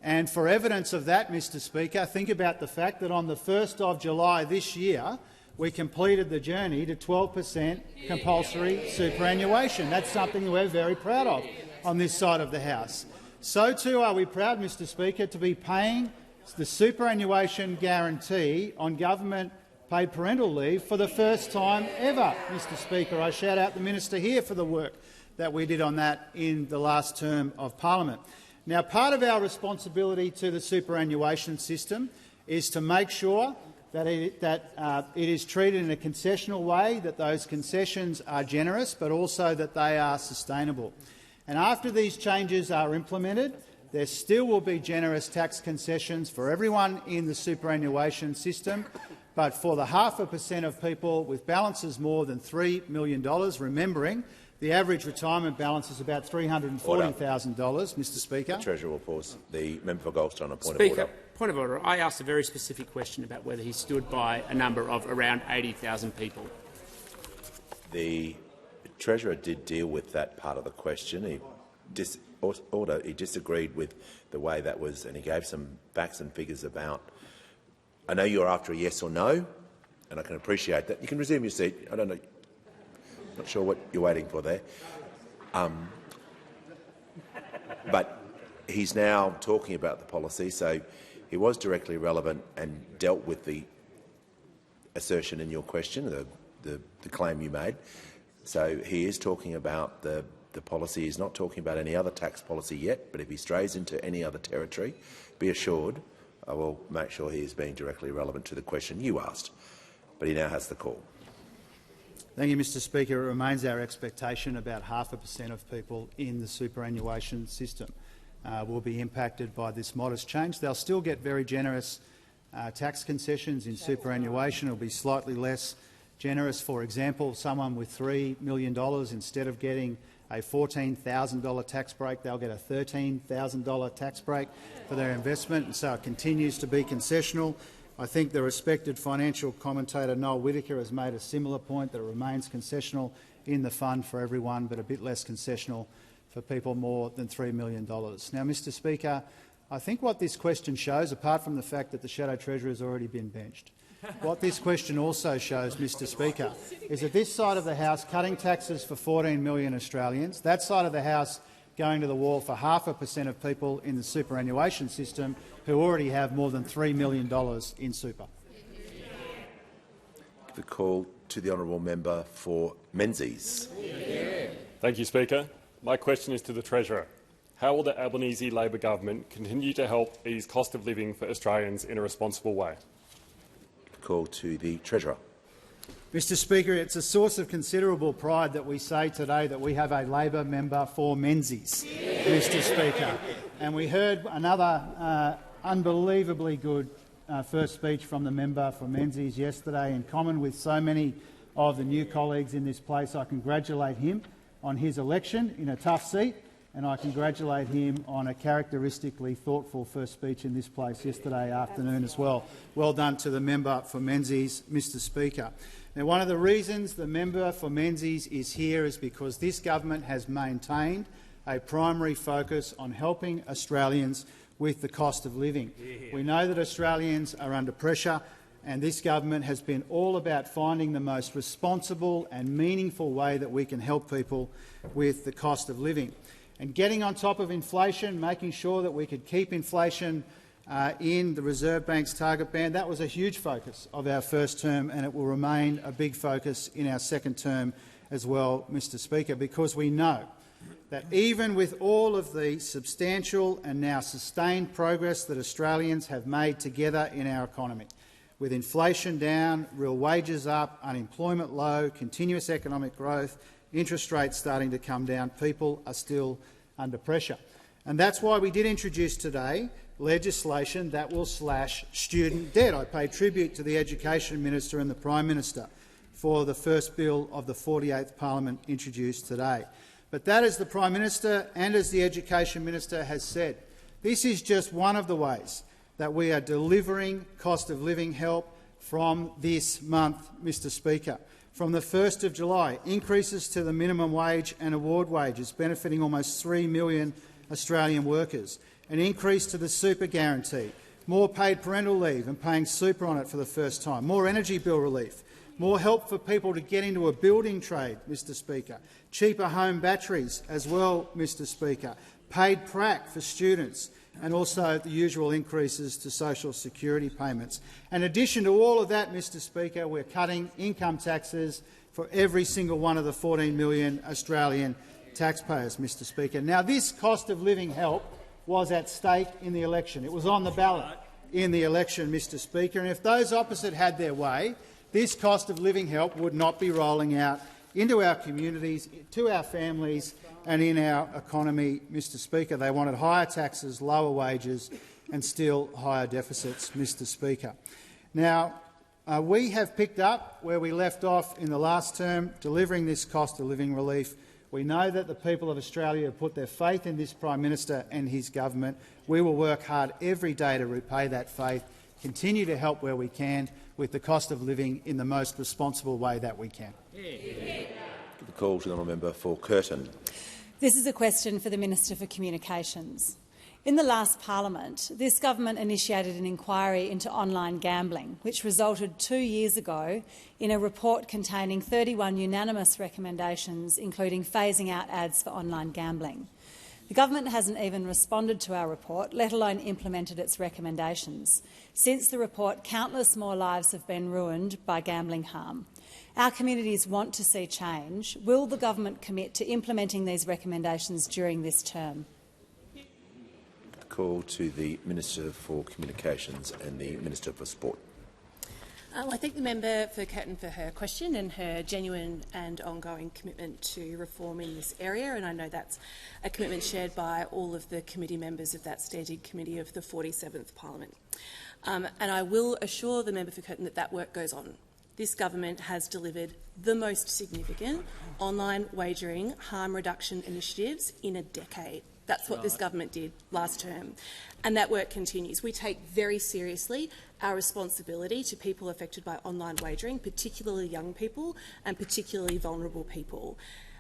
S15: And for evidence of that, Mr Speaker, think about the fact that on the 1st of July this year, we completed the journey to 12% compulsory superannuation. That's something we're very proud of on this side of the House. So too are we proud, Mr Speaker, to be paying the superannuation guarantee on government-paid parental leave for the first time ever, Mr Speaker. I shout out the minister here for the work that we did on that in the last term of parliament. Now, part of our responsibility to the superannuation system is to make sure that it is treated in a concessional way, that those concessions are generous, but also that they are sustainable. And after these changes are implemented, there still will be generous tax concessions for everyone in the superannuation system, but for the 0.5% of people with balances more than $3 million, remembering the average retirement balance is about $340,000, Mr Speaker.
S1: The Treasurer will pause. The member for Goldstein on a point
S18: Speaker,
S1: of order.
S18: Point of order. I asked a very specific question about whether he stood by a number of around 80,000 people.
S1: The Treasurer did deal with that part of the question. He disagreed with the way that was, and he gave some facts and figures about. I know you're after a yes or no, and I can appreciate that. You can resume your seat. I don't know. Not sure what you're waiting for there. But he's now talking about the policy, so he was directly relevant and dealt with the assertion in your question, the claim you made. So he is talking about the policy. He's not talking about any other tax policy yet, but if he strays into any other territory, be assured I will make sure he is being directly relevant to the question you asked. But he now has the call.
S15: Thank you, Mr Speaker. It remains our expectation about 0.5% of people in the superannuation system will be impacted by this modest change. They'll still get very generous tax concessions in superannuation. It will be slightly less generous. For example, someone with $3 million, instead of getting a $14,000 tax break, they'll get a $13,000 tax break for their investment, and so it continues to be concessional. I think the respected financial commentator Noel Whittaker has made a similar point, that it remains concessional in the fund for everyone, but a bit less concessional for people more than $3 million. Now, Mr Speaker, I think what this question shows, apart from the fact that the Shadow Treasurer has already been benched, what this question also shows, Mr Speaker, is that this side of the House cutting taxes for 14 million Australians, that side of the House going to the wall for 0.5% of people in the superannuation system who already have more than $3 million in super.
S1: The call to the honourable member for Menzies.
S19: Thank you, Speaker. My question is to the Treasurer. How will the Albanese Labor government continue to help ease cost of living for Australians in a responsible way?
S1: Call to the Treasurer.
S15: Mr Speaker, it's a source of considerable pride that we say today that we have a Labor member for Menzies, Mr Speaker. And we heard another unbelievably good first speech from the member for Menzies yesterday. In common with so many of the new colleagues in this place, I congratulate him on his election in a tough seat, and I congratulate him on a characteristically thoughtful first speech in this place yesterday afternoon as well. Well done to the member for Menzies, Mr Speaker. Now, one of the reasons the member for Menzies is here is because this government has maintained a primary focus on helping Australians with the cost of living. We know that Australians are under pressure, and this government has been all about finding the most responsible and meaningful way that we can help people with the cost of living. And getting on top of inflation, making sure that we could keep inflation in the Reserve Bank's target band. That was a huge focus of our first term, and it will remain a big focus in our second term as well, Mr Speaker, because we know that even with all of the substantial and now sustained progress that Australians have made together in our economy, with inflation down, real wages up, unemployment low, continuous economic growth, interest rates starting to come down, people are still under pressure. And that's why we did introduce today legislation that will slash student debt. I pay tribute to the Education Minister and the Prime Minister for the first bill of the 48th Parliament introduced today. But that, as the Prime Minister and as the Education Minister has said, this is just one of the ways that we are delivering cost of living help from this month, Mr Speaker. From the 1st of July, increases to the minimum wage and award wages benefiting almost 3 million Australian workers, an increase to the super guarantee, more paid parental leave and paying super on it for the first time, more energy bill relief, more help for people to get into a building trade, Mr Speaker, cheaper home batteries as well, Mr Speaker, paid prac for students, and also the usual increases to social security payments. In addition to all of that, Mr Speaker, we're cutting income taxes for every single one of the 14 million Australian taxpayers, Mr Speaker. Now, this cost of living help was at stake in the election. It was on the ballot in the election, Mr Speaker, and if those opposite had their way, this cost of living help would not be rolling out into our communities, to our families and in our economy, Mr Speaker. They wanted higher taxes, lower wages and still higher deficits, Mr Speaker. Now, we have picked up where we left off in the last term, delivering this cost of living relief. We know that the people of Australia have put their faith in this Prime Minister and his government. We will work hard every day to repay that faith, continue to help where we can with the cost of living in the most responsible way that we can.
S1: The call to the honourable member for Curtin.
S20: This is a question for the Minister for Communications. In the last Parliament, this government initiated an inquiry into online gambling, which resulted 2 years ago in a report containing 31 unanimous recommendations, including phasing out ads for online gambling. The government hasn't even responded to our report, let alone implemented its recommendations. Since the report, countless more lives have been ruined by gambling harm. Our communities want to see change. Will the government commit to implementing these recommendations during this term?
S1: Call to the Minister for Communications and the Minister for Sport.
S21: I thank the member for Curtin for her question and her genuine and ongoing commitment to reform in this area, and I know that's a commitment shared by all of the committee members of that standing committee of the 47th Parliament. And I will assure the member for Curtin that that work goes on. This government has delivered the most significant online wagering harm reduction initiatives in a decade. That's what this government did last term, and that work continues. We take very seriously our responsibility to people affected by online wagering, particularly young people and particularly vulnerable people.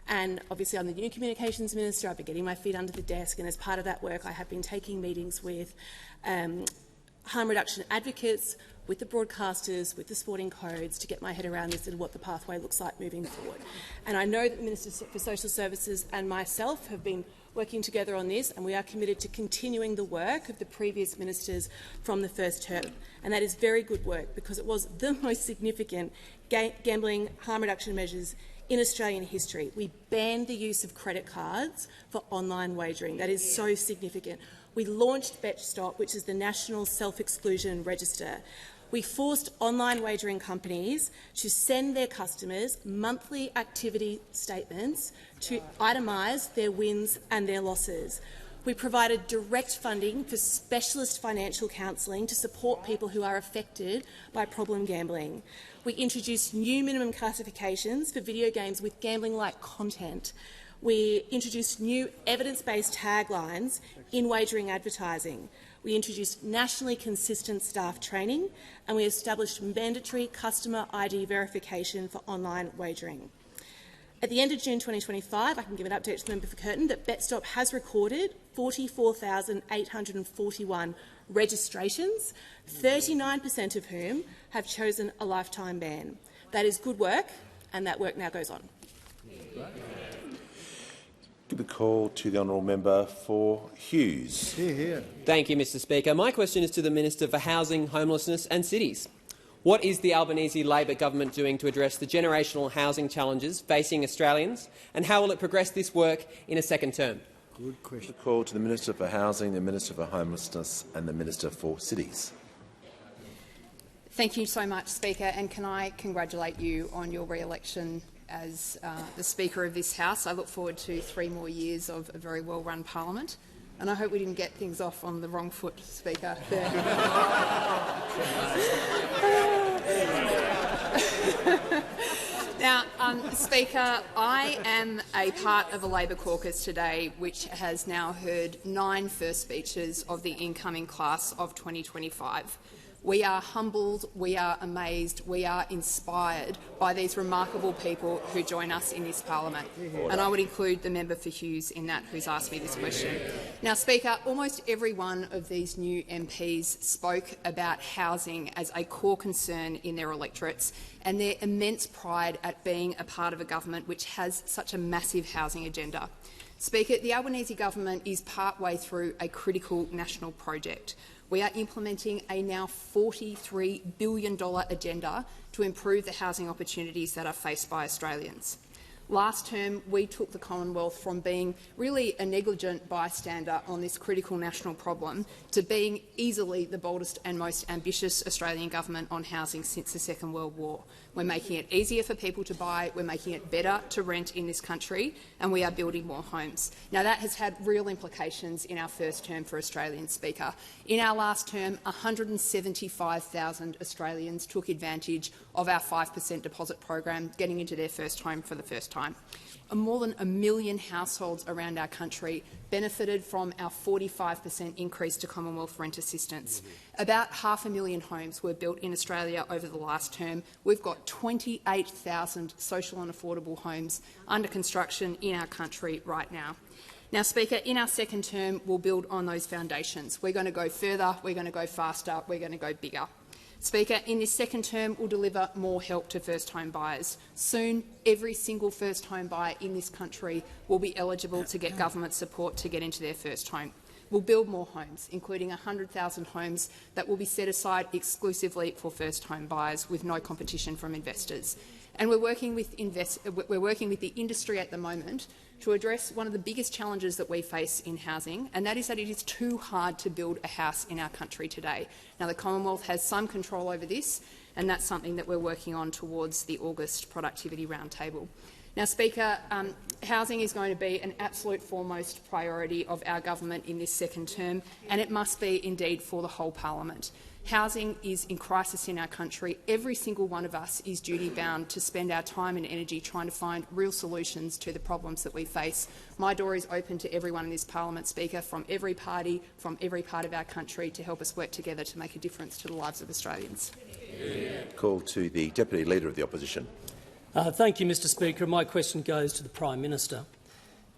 S21: And obviously I'm the new Communications Minister. I've been getting my feet under the desk, and as part of that work I have been taking meetings with harm reduction advocates, with the broadcasters, with the sporting codes, to get my head around this and what the pathway looks like moving forward. And I know that the Minister for Social Services and myself have been working together on this, and we are committed to continuing the work of the previous ministers from the first term. And that is very good work, because it was the most significant gambling harm reduction measures in Australian history. We banned the use of credit cards for online wagering. That is so significant. We launched BetStop, which is the National Self-Exclusion Register. We forced online wagering companies to send their customers monthly activity statements to itemise their wins and their losses. We provided direct funding for specialist financial counselling to support people who are affected by problem gambling. We introduced new minimum classifications for video games with gambling-like content. We introduced new evidence-based taglines in wagering advertising. We introduced nationally consistent staff training, and we established mandatory customer ID verification for online wagering. At the end of June 2025, I can give an update to the member for Curtin that BetStop has recorded 44,841 registrations, 39% of whom have chosen a lifetime ban. That is good work, and that work now goes on.
S1: Give the call to the honourable member for Hughes.
S15: Here.
S4: Thank you, Mr Speaker. My question is to the Minister for Housing, Homelessness and Cities. What is the Albanese Labor government doing to address the generational housing challenges facing Australians, and how will it progress this work in a second term?
S1: Good question. The call to the Minister for Housing, the Minister for Homelessness and the Minister for Cities.
S22: Thank you so much, Speaker, and can I congratulate you on your re-election as the Speaker of this House. I look forward to 3 more years of a very well-run parliament, and I hope we didn't get things off on the wrong foot, Speaker. Now, Speaker, I am a part of a Labor caucus today which has now heard 9 first speeches of the incoming class of 2025. We are humbled, we are amazed, we are inspired by these remarkable people who join us in this parliament. And I would include the member for Hughes in that who's asked me this question. Now, Speaker, almost every one of these new MPs spoke about housing as a core concern in their electorates and their immense pride at being a part of a government which has such a massive housing agenda. Speaker, the Albanese government is partway through a critical national project. We are implementing a now $43 billion agenda to improve the housing opportunities that are faced by Australians. Last term, we took the Commonwealth from being really a negligent bystander on this critical national problem to being easily the boldest and most ambitious Australian government on housing since the Second World War. We're making it easier for people to buy, we're making it better to rent in this country, and we are building more homes. Now, that has had real implications in our first term for Australians, Speaker. In our last term, 175,000 Australians took advantage of our 5% deposit program, getting into their first home for the first time. More than 1 million households around our country benefited from our 45% increase to Commonwealth rent assistance. About 500,000 homes were built in Australia over the last term. We've got 28,000 social and affordable homes under construction in our country right now. Now, Speaker, in our second term, we'll build on those foundations. We're going to go further, we're going to go faster, we're going to go bigger. Speaker, in this second term, we'll deliver more help to first-home buyers. Soon, every single first-home buyer in this country will be eligible to get government support to get into their first home. We'll build more homes, including 100,000 homes that will be set aside exclusively for first-home buyers with no competition from investors. And we're working with the industry at the moment to address one of the biggest challenges that we face in housing, and that is that it is too hard to build a house in our country today. Now, the Commonwealth has some control over this, and that's something that we're working on towards the August Productivity Roundtable. Now, Speaker, housing is going to be an absolute foremost priority of our government in this second term, and it must be indeed for the whole parliament. Housing is in crisis in our country. Every single one of us is duty-bound to spend our time and energy trying to find real solutions to the problems that we face. My door is open to everyone in this parliament, Speaker, from every party, from every part of our country, to help us work together to make a difference to the lives of Australians.
S1: Call to the Deputy Leader of the Opposition.
S14: Thank you, Mr Speaker. My question goes to the Prime Minister.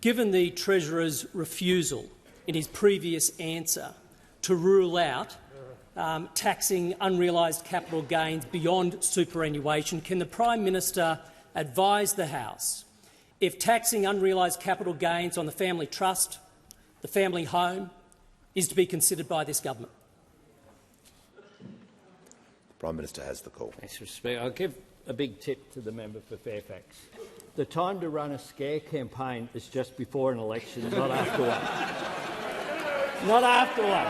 S14: Given the Treasurer's refusal in his previous answer to rule out taxing unrealised capital gains beyond superannuation, can the Prime Minister advise the House if taxing unrealised capital gains on the family trust, the family home, is to be considered by this government?
S1: The Prime Minister has the call.
S3: Thanks, Mr Speaker. I'll give a big tip to the member for Fairfax. The time to run a scare campaign is just before an election, not after one. Not after one.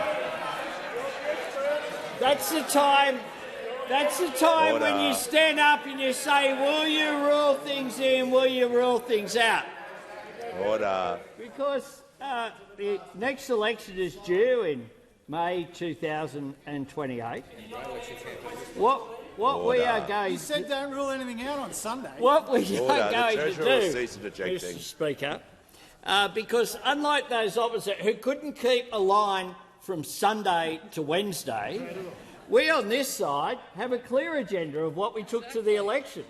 S3: That's the time when you stand up and you say, will you rule things in, will you rule things out?
S1: Order.
S3: Because the next election is due in May 2028. What we are going
S15: You said don't rule anything out on Sunday.
S3: What we are going to do,
S1: cease interjecting.
S3: Mr Speaker, because unlike those opposite who couldn't keep a line from Sunday to Wednesday, we on this side have a clear agenda of what we took to the election.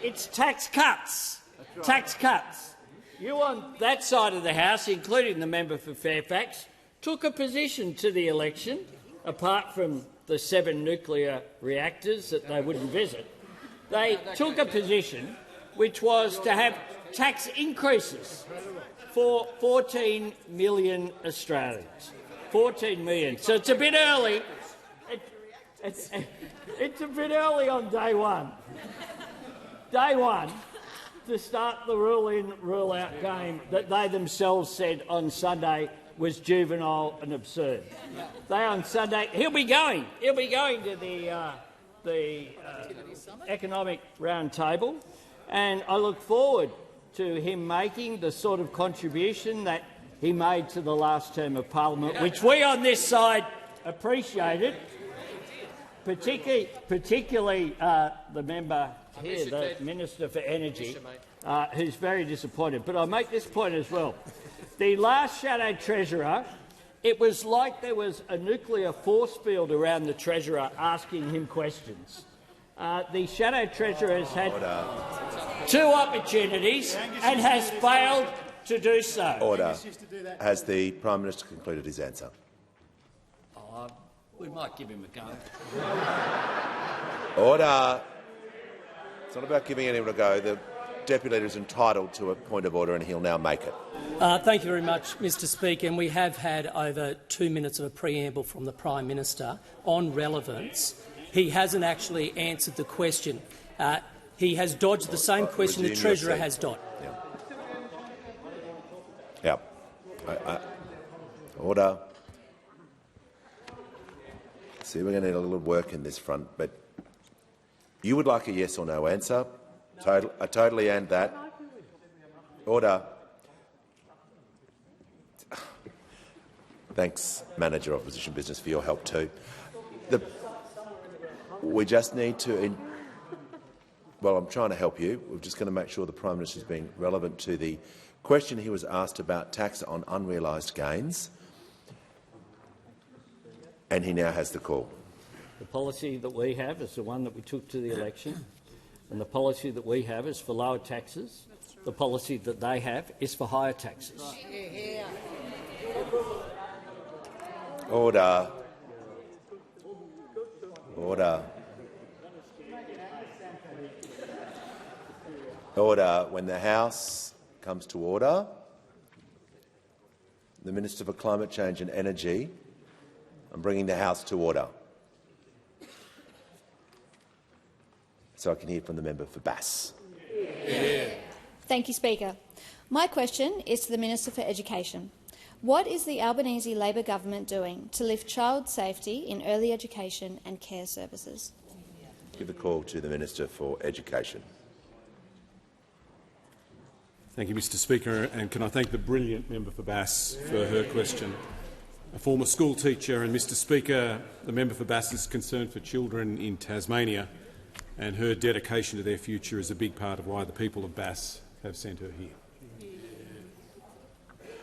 S3: It's tax cuts. Right. Tax cuts. You on that side of the House, including the member for Fairfax, took a position to the election, apart from the 7 nuclear reactors that they wouldn't visit. They took a position which was to have tax increases for 14 million Australians. 14 million. So it's a bit early. It's a bit early on day one. Day one to start the rule-in, rule-out game that they themselves said on Sunday was juvenile and absurd. They on Sunday he'll be going to the economic roundtable, and I look forward to him making the sort of contribution that he made to the last term of parliament, which we on this side appreciated, particularly the member here, the Minister for Energy, who's very disappointed. But I'll make this point as well. The last Shadow Treasurer, it was like there was a nuclear force field around the Treasurer asking him questions. The Shadow Treasurer has had 2 opportunities and has failed to do so.
S1: Order. Has the Prime Minister concluded his answer?
S3: We might give him a go.
S1: Order. It's not about giving anyone a go. The Deputy Leader is entitled to a point of order and he'll now make it.
S14: Thank you very much, Mr Speaker. And we have had over 2 minutes of a preamble from the Prime Minister on relevance. He hasn't actually answered the question. He has dodged the same question the Treasurer has dodged.
S1: Yeah. Order. See, we're going to need a little work in this front, but you would like a yes or no answer. I totally end that. Order. Thanks, Manager of Opposition Business, for your help too. We just need to... Well, I'm trying to help you. We're just going to make sure the Prime Minister is being relevant to the question he was asked about tax on unrealised gains, and he now has the call.
S3: The policy that we have is the one that we took to the election, and the policy that we have is for lower taxes. The policy that they have is for higher taxes.
S1: Order. Order. Order. When the House comes to order, the Minister for Climate Change and Energy, I'm bringing the House to order. So I can hear from the member for Bass.
S2: Thank you, Speaker. My question is to the Minister for Education. What is the Albanese Labor government doing to lift child safety in early education and care services?
S1: Give the call to the Minister for Education.
S6: Thank you, Mr Speaker, and can I thank the brilliant member for Bass for her question. A former school teacher, and Mr Speaker, the member for Bass is concerned for children in Tasmania, and her dedication to their future is a big part of why the people of Bass have sent her here.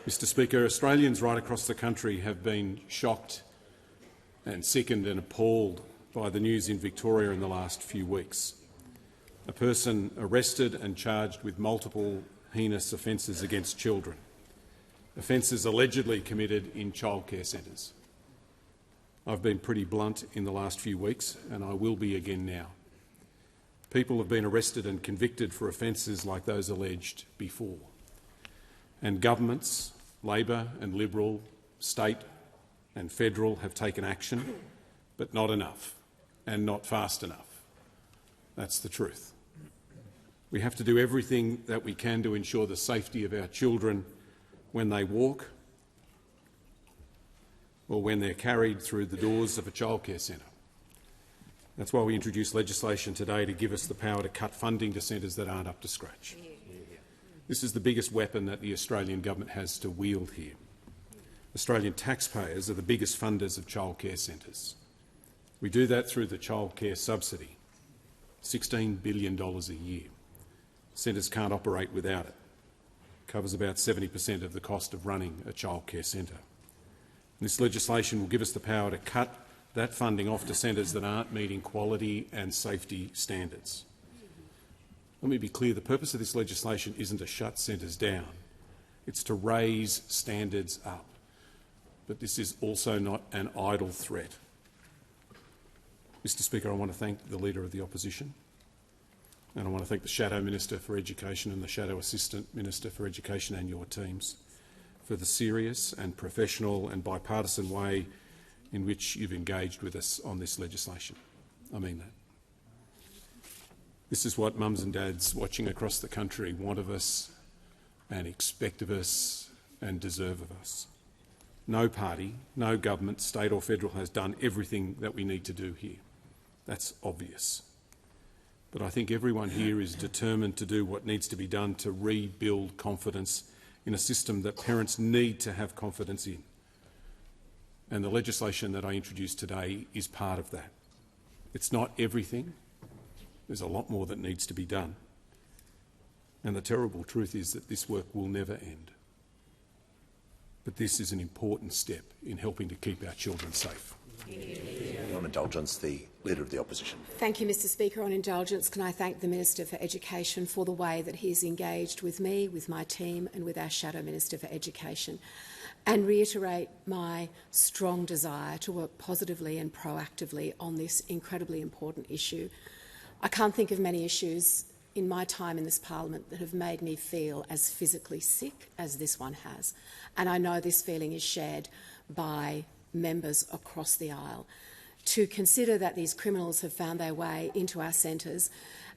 S6: Mr Speaker, Australians right across the country have been shocked and sickened and appalled by the news in Victoria in the last few weeks. A person arrested and charged with multiple heinous offences against children, offences allegedly committed in childcare centres. I've been pretty blunt in the last few weeks, and I will be again now. People have been arrested and convicted for offences like those alleged before. And governments, Labor and Liberal, state and federal, have taken action, but not enough and not fast enough. That's the truth. We have to do everything that we can to ensure the safety of our children when they walk or when they're carried through the doors of a childcare centre. That's why we introduced legislation today to give us the power to cut funding to centres that aren't up to scratch. This is the biggest weapon that the Australian government has to wield here. Australian taxpayers are the biggest funders of childcare centres. We do that through the childcare subsidy, $16 billion a year. Centres can't operate without it. It covers about 70% of the cost of running a childcare centre. This legislation will give us the power to cut that funding off to centres that aren't meeting quality and safety standards. Let me be clear, the purpose of this legislation isn't to shut centres down, it's to raise standards up. But this is also not an idle threat. Mr Speaker, I want to thank the Leader of the Opposition And I want to thank the Shadow Minister for Education and the Shadow Assistant Minister for Education and your teams for the serious and professional and bipartisan way in which you've engaged with us on this legislation. I mean that. This is what mums and dads watching across the country want of us and expect of us and deserve of us. No party, no government, state or federal, has done everything that we need to do here. That's obvious. But I think everyone here is determined to do what needs to be done to rebuild confidence in a system that parents need to have confidence in. And the legislation that I introduced today is part of that. It's not everything. There's a lot more that needs to be done. And the terrible truth is that this work will never end. But this is an important step in helping to keep our children safe.
S1: On indulgence, the Leader of the Opposition.
S8: Thank you, Mr Speaker. On indulgence, can I thank the Minister for Education for the way that he has engaged with me, with my team and with our Shadow Minister for Education, and reiterate my strong desire to work positively and proactively on this incredibly important issue. I can't think of many issues in my time in this parliament that have made me feel as physically sick as this one has, and I know this feeling is shared by members across the aisle. To consider that these criminals have found their way into our centres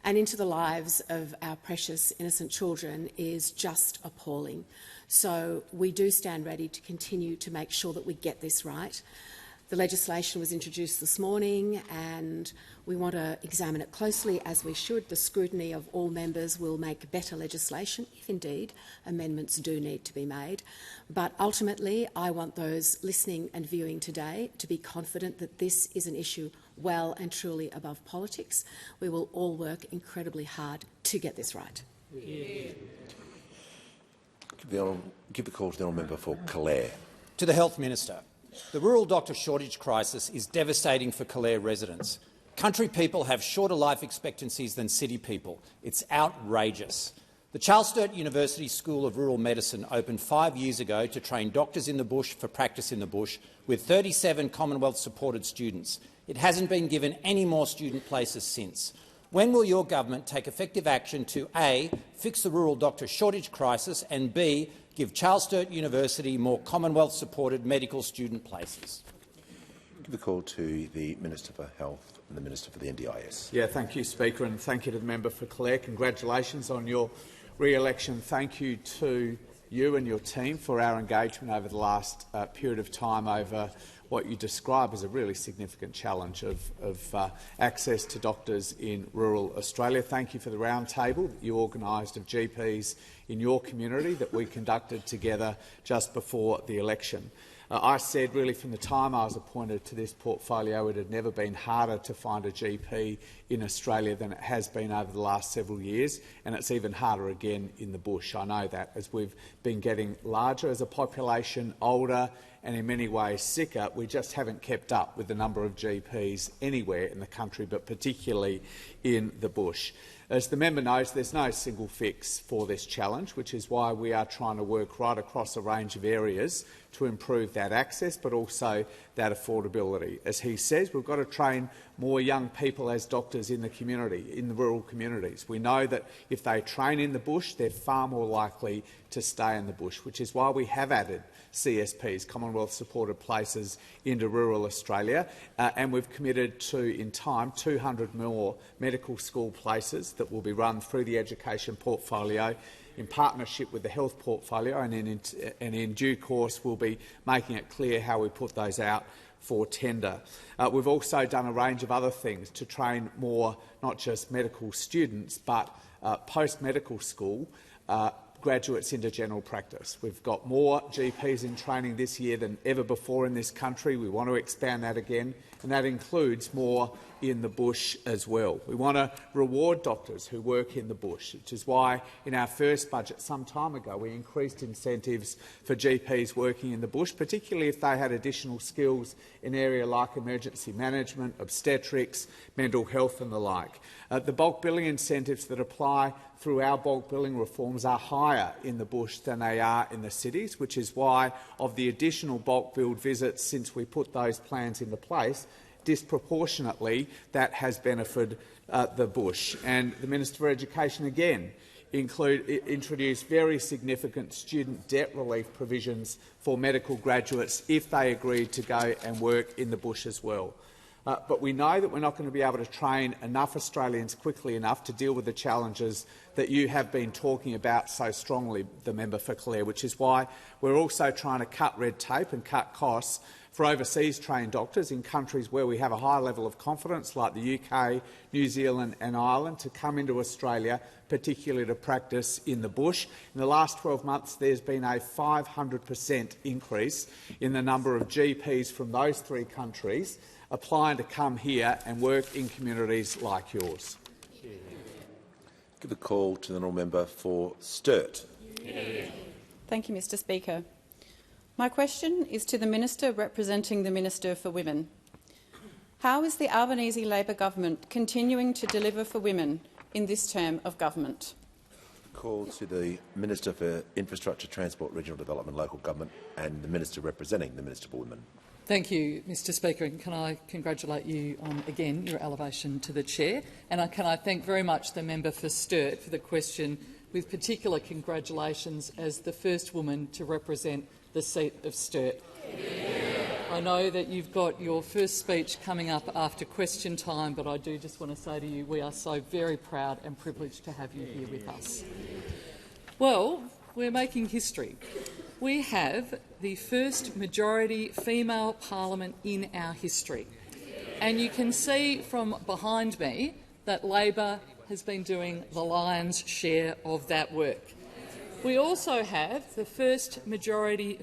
S8: and into the lives of our precious innocent children is just appalling. So we do stand ready to continue to make sure that we get this right. The legislation was introduced this morning and we want to examine it closely, as we should. The scrutiny of all members will make better legislation, if indeed amendments do need to be made. But ultimately, I want those listening and viewing today to be confident that this is an issue well and truly above politics. We will all work incredibly hard to get this right.
S1: Yeah. Give the call to the honourable member for Clare.
S9: To the Health Minister. The rural doctor shortage crisis is devastating for Clare residents. Country people have shorter life expectancies than city people. It's outrageous. The Charles Sturt University School of Rural Medicine opened 5 years ago to train doctors in the bush for practice in the bush, with 37 Commonwealth-supported students. It hasn't been given any more student places since. When will your government take effective action to A, fix the rural doctor shortage crisis, and B, give Charles Sturt University more Commonwealth-supported medical student places?
S1: Give the call to the Minister for Health and the Minister for the NDIS.
S10: Yeah, thank you, Speaker, and thank you to the member for Clare. Congratulations on your re-election. Thank you to you and your team for our engagement over the last period of time over what you describe as a really significant challenge of access to doctors in rural Australia. Thank you for the roundtable that you organised of GPs in your community that we conducted together just before the election. I said really from the time I was appointed to this portfolio it had never been harder to find a GP in Australia than it has been over the last several years, and it's even harder again in the bush. I know that as we've been getting larger as a population, older and in many ways sicker, we just haven't kept up with the number of GPs anywhere in the country, but particularly in the bush. As the member knows, there's no single fix for this challenge, which is why we are trying to work right across a range of areas to improve that access, but also that affordability. As he says, we've got to train more young people as doctors in the community, in the rural communities. We know that if they train in the bush, they're far more likely to stay in the bush, which is why we have added CSPs, Commonwealth-supported places, into rural Australia, and we've committed to, in time, 200 more medical school places that will be run through the education portfolio in partnership with the health portfolio, and in due course we'll be making it clear how we put those out for tender. We've also done a range of other things to train more, not just medical students, but post-medical school graduates into general practice. We've got more GPs in training this year than ever before in this country. We want to expand that again, and that includes more in the bush as well. We want to reward doctors who work in the bush, which is why in our first budget some time ago we increased incentives for GPs working in the bush, particularly if they had additional skills in areas like emergency management, obstetrics, mental health and the like. The bulk billing incentives that apply through our bulk billing reforms are higher in the bush than they are in the cities, which is why of the additional bulk billed visits since we put those plans into place, disproportionately that has benefited the bush. And the Minister for Education again introduced very significant student debt relief provisions for medical graduates if they agreed to go and work in the bush as well. But we know that we're not going to be able to train enough Australians quickly enough to deal with the challenges that you have been talking about so strongly, the member for Clare, which is why we're also trying to cut red tape and cut costs for overseas trained doctors in countries where we have a high level of confidence, like the UK, New Zealand and Ireland, to come into Australia, particularly to practice in the bush. In the last 12 months, there's been a 500% increase in the number of GPs from those three countries applying to come here and work in communities like yours.
S1: Give a call to the honourable member for Sturt.
S7: Thank you, Mr Speaker. My question is to the Minister representing the Minister for Women. How is the Albanese Labor government continuing to deliver for women in this term of government?
S1: Call to the Minister for Infrastructure, Transport, Regional Development, Local Government and the Minister representing the Minister for Women.
S11: Thank you, Mr Speaker, and can I congratulate you on, again, your elevation to the chair. And can I thank very much the member for Sturt for the question, with particular congratulations as the first woman to represent the seat of Sturt. I know that you've got your first speech coming up after question time, but I do just want to say to you we are so very proud and privileged to have you here with us. Well, we're making history. We have the first majority female parliament in our history. And you can see from behind me that Labor has been doing the lion's share of that work. We also have the first majority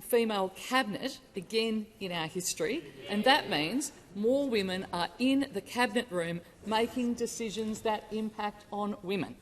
S11: female cabinet again in our history, and that means more women are in the cabinet room making decisions that impact on women.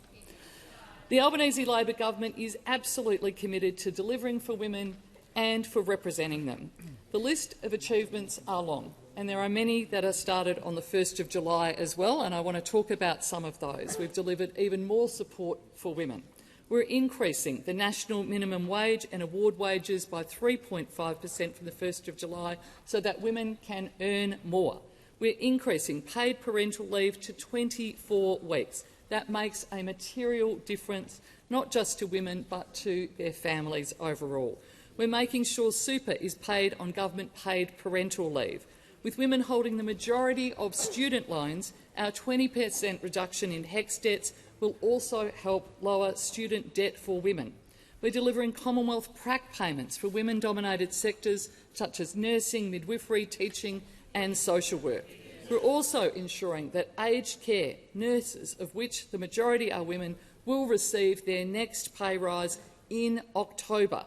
S11: The Albanese Labor government is absolutely committed to delivering for women and for representing them. The list of achievements are long, and there are many that are started on the 1st of July as well, and I want to talk about some of those. We've delivered even more support for women. We're increasing the national minimum wage and award wages by 3.5% from the 1st of July so that women can earn more. We're increasing paid parental leave to 24 weeks. That makes a material difference, not just to women but to their families overall. We're making sure super is paid on government-paid parental leave. With women holding the majority of student loans, our 20% reduction in HECS debts will also help lower student debt for women. We're delivering Commonwealth prac payments for women-dominated sectors such as nursing, midwifery, teaching and social work. We're also ensuring that aged care nurses, of which the majority are women, will receive their next pay rise in October,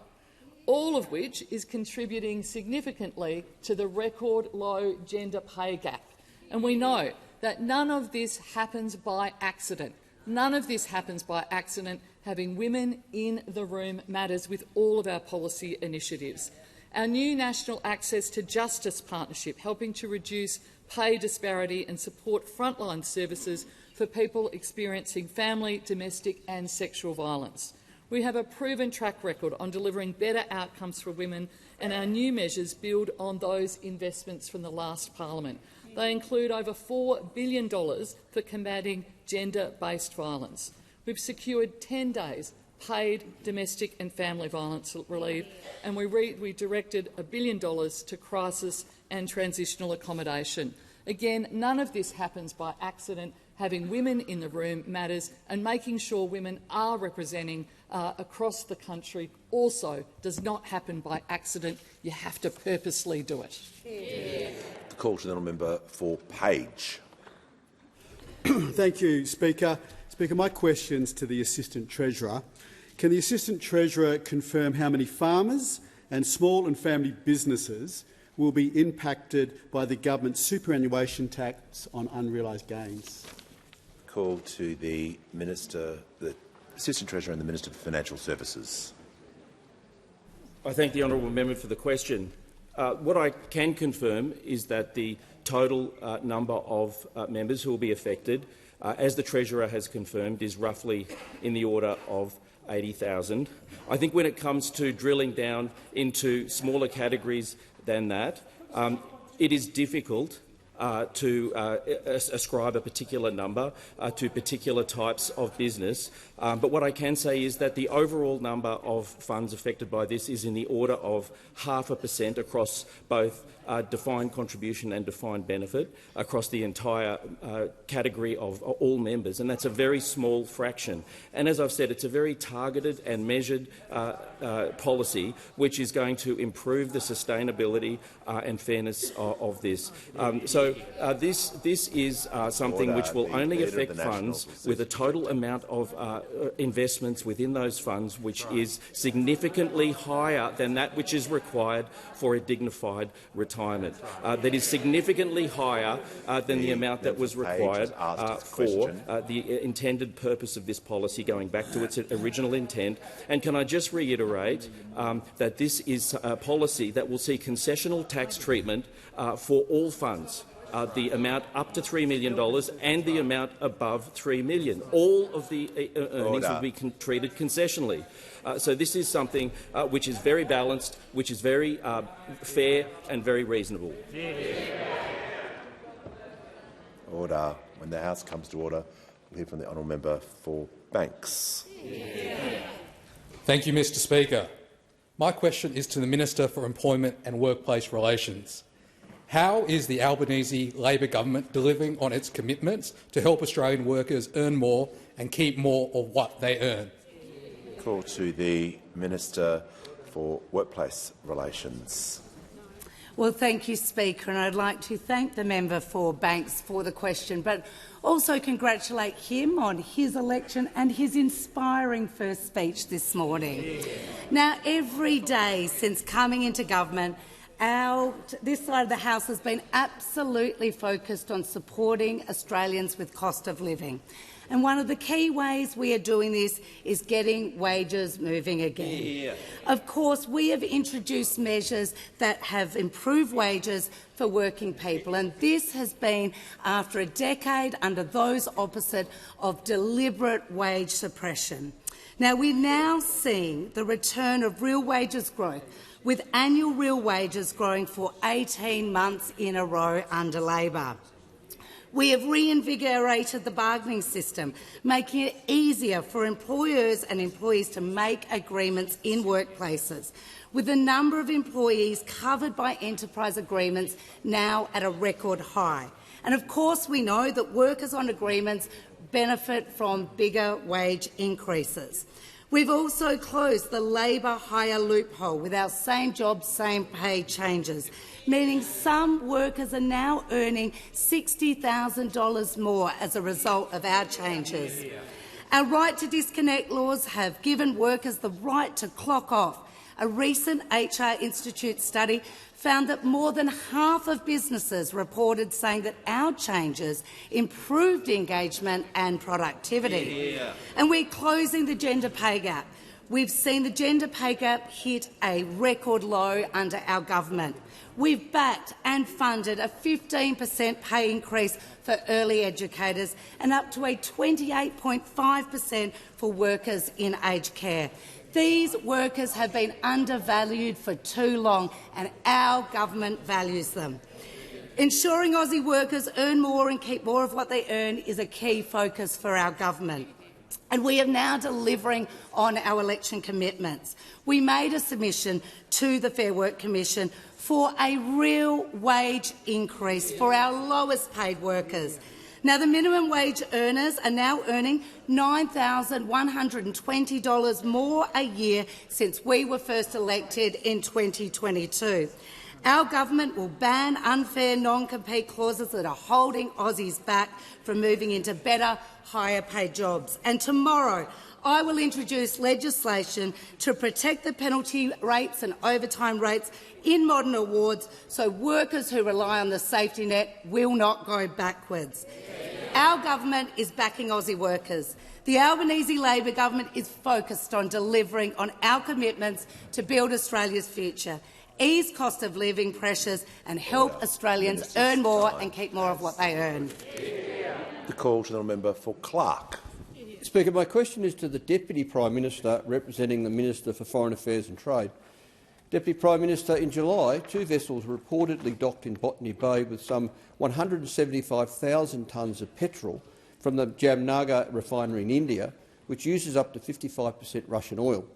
S11: all of which is contributing significantly to the record low gender pay gap. And we know that none of this happens by accident. None of this happens by accident. Having women in the room matters with all of our policy initiatives. Our new National Access to Justice Partnership, helping to reduce pay disparity and support frontline services for people experiencing family, domestic and sexual violence. We have a proven track record on delivering better outcomes for women, and our new measures build on those investments from the last parliament. They include over $4 billion for combating gender-based violence. We've secured 10 days paid domestic and family violence relief, and we directed $1 billion to crisis and transitional accommodation. Again, none of this happens by accident. Having women in the room matters, and making sure women are representing across the country also does not happen by accident. You have to purposely do it.
S1: The call to the honourable member for Page.
S23: Thank you, Speaker. Speaker, my question's to the Assistant Treasurer. Can the Assistant Treasurer confirm how many farmers and small and family businesses will be impacted by the government's superannuation tax on unrealised gains?
S1: Call to the Minister, the Assistant Treasurer and the Minister for Financial Services.
S12: I thank the honourable member for the question. What I can confirm is that the total number of members who will be affected, as the Treasurer has confirmed, is roughly in the order of 80,000. I think when it comes to drilling down into smaller categories than that, it is difficult to ascribe a particular number to particular types of business. But what I can say is that the overall number of funds affected by this is in the order of 0.5% across both defined contribution and defined benefit across the entire category of all members, and that's a very small fraction. And as I've said, it's a very targeted and measured policy which is going to improve the sustainability and fairness of this. This is something which will only affect funds with a total amount of investments within those funds which is significantly higher than that which is required for a dignified retirement. That is significantly higher than the amount that was required for the intended purpose of this policy, going back to its original intent. And can I just reiterate that this is a policy that will see concessional tax treatment for all funds. The amount up to $3 million and the amount above $3 million. All of the earnings will be treated concessionally. So this is something which is very balanced, which is very fair and very reasonable.
S1: Order. When the House comes to order, we'll hear from the honourable member for Banks.
S5: Thank you, Mr Speaker. My question is to the Minister for Employment and Workplace Relations. How is the Albanese Labor government delivering on its commitments to help Australian workers earn more and keep more of what they earn?
S1: Call to the Minister for Workplace Relations.
S13: Well, thank you, Speaker, and I'd like to thank the member for Banks for the question, but also congratulate him on his election and his inspiring first speech this morning. Now, every day since coming into government, this side of the House has been absolutely focused on supporting Australians with cost of living. And one of the key ways we are doing this is getting wages moving again. Of course, we have introduced measures that have improved wages for working people, and this has been after a decade under those opposite of deliberate wage suppression. Now, we're now seeing the return of real wages growth, with annual real wages growing for 18 months in a row under Labor. We have reinvigorated the bargaining system, making it easier for employers and employees to make agreements in workplaces, with the number of employees covered by enterprise agreements now at a record high. And of course we know that workers on agreements benefit from bigger wage increases. We've also closed the Labor hire loophole with our same job, same pay changes, meaning some workers are now earning $60,000 more as a result of our changes. Our right to disconnect laws have given workers the right to clock off. A recent HR Institute study found that more than half of businesses reported saying that our changes improved engagement and productivity. And we're closing the gender pay gap. We've seen the gender pay gap hit a record low under our government. We've backed and funded a 15% pay increase for early educators and up to a 28.5% for workers in aged care. These workers have been undervalued for too long, and our government values them. Ensuring Aussie workers earn more and keep more of what they earn is a key focus for our government. And we are now delivering on our election commitments. We made a submission to the Fair Work Commission for a real wage increase for our lowest paid workers. Now, the minimum wage earners are now earning $9,120 more a year since we were first elected in 2022. Our government will ban unfair non-compete clauses that are holding Aussies back from moving into better, higher-paid jobs. And tomorrow, I will introduce legislation to protect the penalty rates and overtime rates in modern awards so workers who rely on the safety net will not go backwards. Our government is backing Aussie workers. The Albanese Labor government is focused on delivering on our commitments to build Australia's future, ease cost of living pressures and help Australians earn more and keep more of what they earn.
S1: The call to the member for Clark.
S16: Speaker, my question is to the Deputy Prime Minister representing the Minister for Foreign Affairs and Trade. Deputy Prime Minister, in July, 2 vessels were reportedly docked in Botany Bay with some 175,000 tonnes of petrol from the Jamnagar refinery in India, which uses up to 55% Russian oil.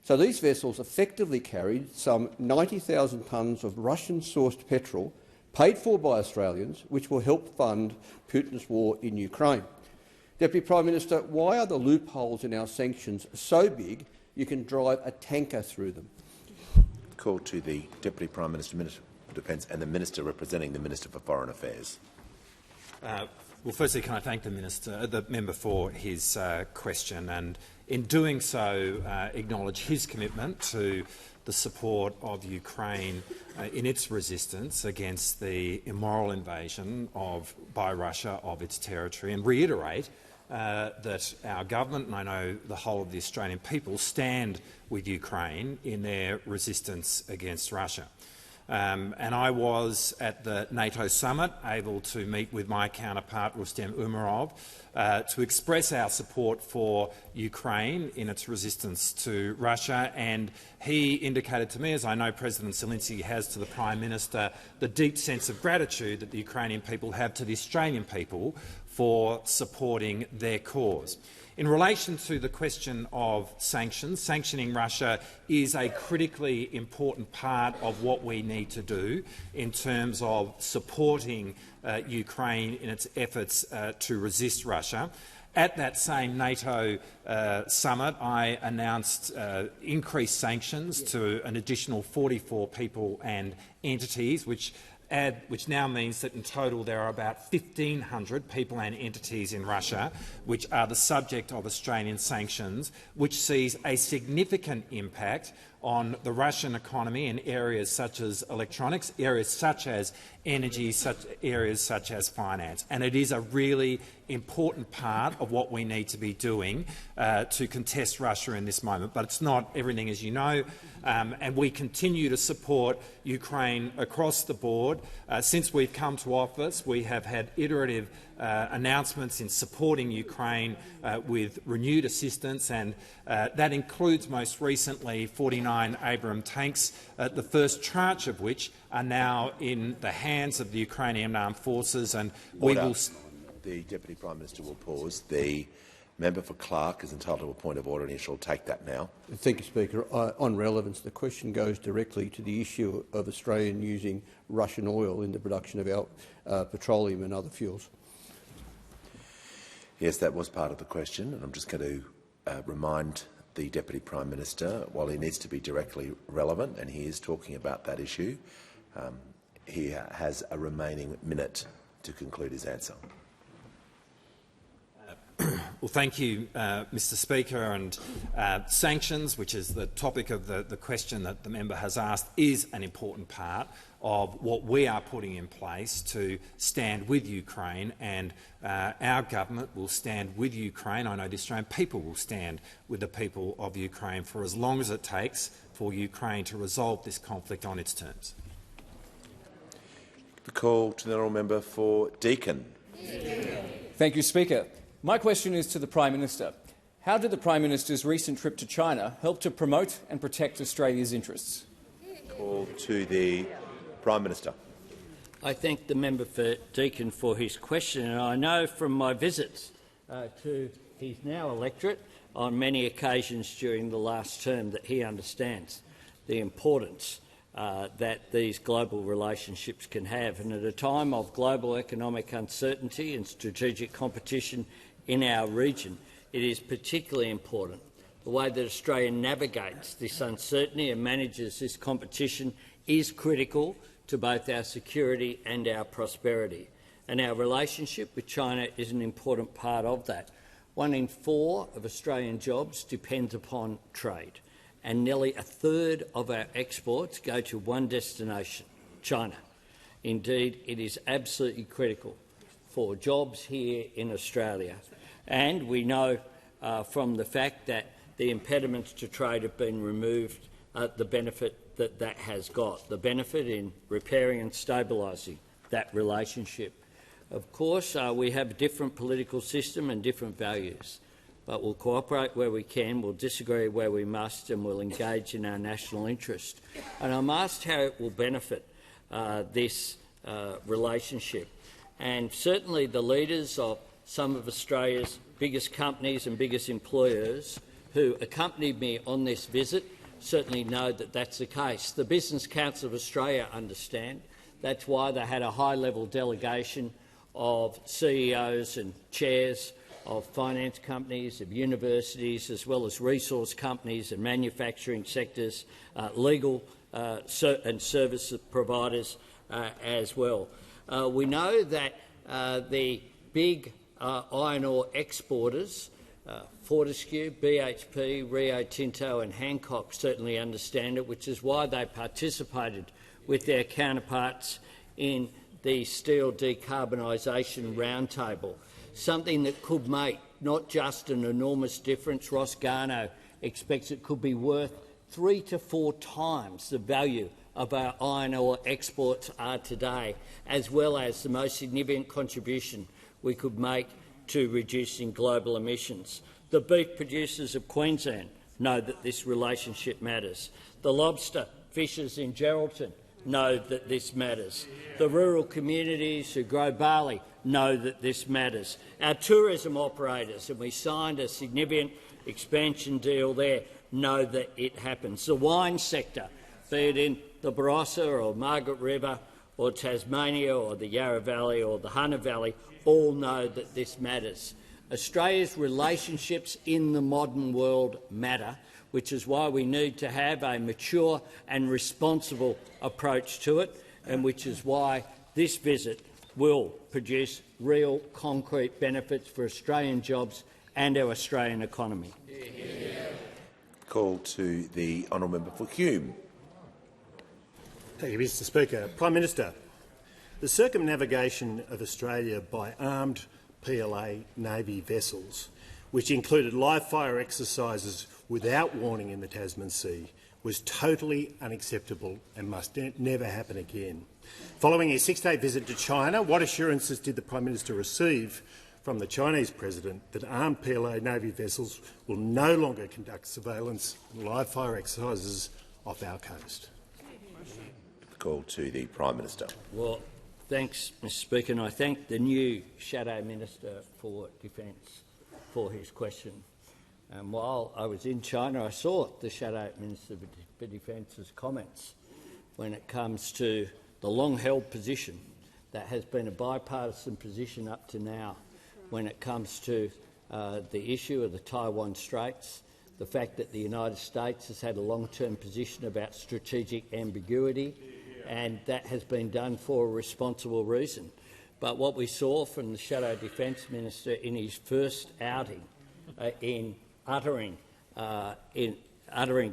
S16: So these vessels effectively carried some 90,000 tonnes of Russian-sourced petrol paid for by Australians, which will help fund Putin's war in Ukraine. Deputy Prime Minister, why are the loopholes in our sanctions so big you can drive a tanker through them?
S1: Call to the Deputy Prime Minister, Minister of Defence and the Minister representing the Minister for Foreign Affairs.
S9: Well, firstly, can I thank the member for his question, and in doing so acknowledge his commitment to the support of Ukraine in its resistance against the immoral invasion by Russia of its territory, and reiterate that our government, and I know the whole of the Australian people, stand with Ukraine in their resistance against Russia. And I was at the NATO summit able to meet with my counterpart Rustem Umerov to express our support for Ukraine in its resistance to Russia, and he indicated to me, as I know President Zelensky has to the Prime Minister, the deep sense of gratitude that the Ukrainian people have to the Australian people for supporting their cause. In relation to the question of sanctions, sanctioning Russia is a critically important part of what we need to do in terms of supporting Ukraine in its efforts to resist Russia. At that same NATO summit, I announced increased sanctions to an additional 44 people and entities, which now means that in total there are about 1,500 people and entities in Russia which are the subject of Australian sanctions, which sees a significant impact on the Russian economy in areas such as electronics, areas such as energy, areas such as finance. And it is a really important part of what we need to be doing to contest Russia in this moment. But it's not everything, as you know, and we continue to support Ukraine across the board. Since we've come to office, we have had iterative announcements in supporting Ukraine with renewed assistance, and that includes most recently 49 Abrams tanks, the first tranche of which are now in the hands of the Ukrainian armed forces. And we will.
S1: The Deputy Prime Minister will pause. The member for Clark is entitled to a point of order, and he shall take that now.
S16: Thank you, Speaker. On relevance, the question goes directly to the issue of Australia using Russian oil in the production of our petroleum and other fuels.
S1: Yes, that was part of the question, and I'm just going to remind the Deputy Prime Minister, while he needs to be directly relevant, and he is talking about that issue, he has a remaining minute to conclude his answer.
S9: Well, thank you, Mr Speaker. And sanctions, which is the topic of the question that the member has asked, is an important part of what we are putting in place to stand with Ukraine, and our government will stand with Ukraine. I know the Australian people will stand with the people of Ukraine for as long as it takes for Ukraine to resolve this conflict on its terms.
S1: The call to the honourable member for Deakin.
S17: Thank you, Speaker. My question is to the Prime Minister. How did the Prime Minister's recent trip to China help to promote and protect Australia's interests?
S1: Call to the Prime Minister.
S3: I thank the member for Deakin for his question, and I know from my visits to his now electorate on many occasions during the last term that he understands the importance that these global relationships can have. And at a time of global economic uncertainty and strategic competition in our region, it is particularly important the way that Australia navigates this uncertainty and manages this competition is critical to both our security and our prosperity. And our relationship with China is an important part of that. 1 in 4 of Australian jobs depends upon trade, and nearly a third of our exports go to one destination, China. Indeed, it is absolutely critical for jobs here in Australia. And we know from the fact that the impediments to trade have been removed, the benefit that that has got, the benefit in repairing and stabilising that relationship. Of course, we have a different political system and different values, but we'll cooperate where we can, we'll disagree where we must, and we'll engage in our national interest. And I'm asked how it will benefit this relationship. And certainly the leaders of some of Australia's biggest companies and biggest employers who accompanied me on this visit certainly know that that's the case. The Business Council of Australia understand. That's why they had a high-level delegation of CEOs and chairs of finance companies, of universities, as well as resource companies and manufacturing sectors, legal and service providers as well. We know that the big iron ore exporters, Fortescue, BHP, Rio Tinto and Hancock certainly understand it, which is why they participated with their counterparts in the Steel Decarbonisation Roundtable, something that could make not just an enormous difference. Ross Garnaut expects it could be worth 3 to 4 times the value of our iron ore exports are today, as well as the most significant contribution we could make to reducing global emissions. The beef producers of Queensland know that this relationship matters. The lobster fishers in Geraldton know that this matters. The rural communities who grow barley know that this matters. Our tourism operators, and we signed a significant expansion deal there, know that it happens. The wine sector, be it in the Barossa or Margaret River or Tasmania or the Yarra Valley or the Hunter Valley, all know that this matters. Australia's relationships in the modern world matter, which is why we need to have a mature and responsible approach to it, and which is why this visit will produce real concrete benefits for Australian jobs and our Australian economy.
S1: Call to the honourable member for Hume.
S18: Thank you, Mr Speaker. Prime Minister, the circumnavigation of Australia by armed PLA Navy vessels, which included live-fire exercises without warning in the Tasman Sea, was totally unacceptable and must never happen again. Following his 6-day visit to China, what assurances did the Prime Minister receive from the Chinese President that armed PLA Navy vessels will no longer conduct surveillance and live-fire exercises off our coast?
S1: Call to the Prime Minister.
S3: Well, thanks, Mr Speaker, and I thank the new Shadow Minister for Defence for his question. And while I was in China, I saw the Shadow Minister for Defence's comments when it comes to the long-held position that has been a bipartisan position up to now when it comes to the issue of the Taiwan Straits, the fact that the United States has had a long-term position about strategic ambiguity, and that has been done for a responsible reason. But what we saw from the Shadow Defence Minister in his first outing in uttering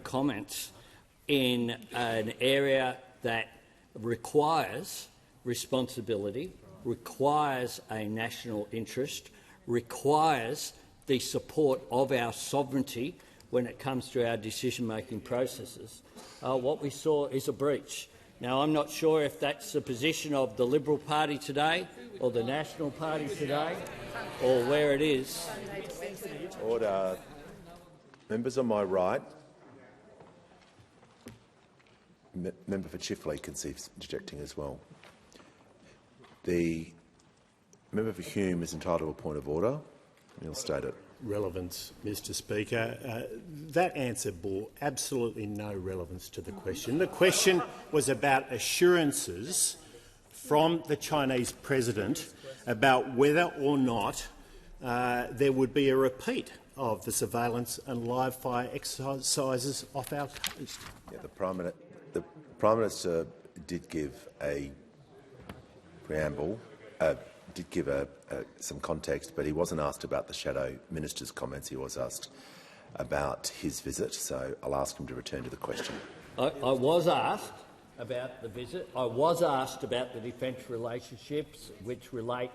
S3: comments in an area that requires responsibility, requires a national interest, requires the support of our sovereignty when it comes to our decision-making processes, what we saw is a breach. Now, I'm not sure if that's the position of the Liberal Party today or the National Party today or where it is.
S1: Order. Members on my right. Member for Chifley can see interjecting as well. The member for Hume is entitled to a point of order. He'll state it.
S18: Relevance, Mr Speaker. That answer bore absolutely no relevance to the question. The question was about assurances from the Chinese President about whether or not there would be a repeat of the surveillance and live-fire exercises off our coast.
S1: Yeah, the Prime Minister did give a preamble, did give some context, but he wasn't asked about the Shadow Minister's comments. He was asked about his visit, so I'll ask him to return to the question.
S3: I was asked about the visit. I was asked about the defence relationships which relate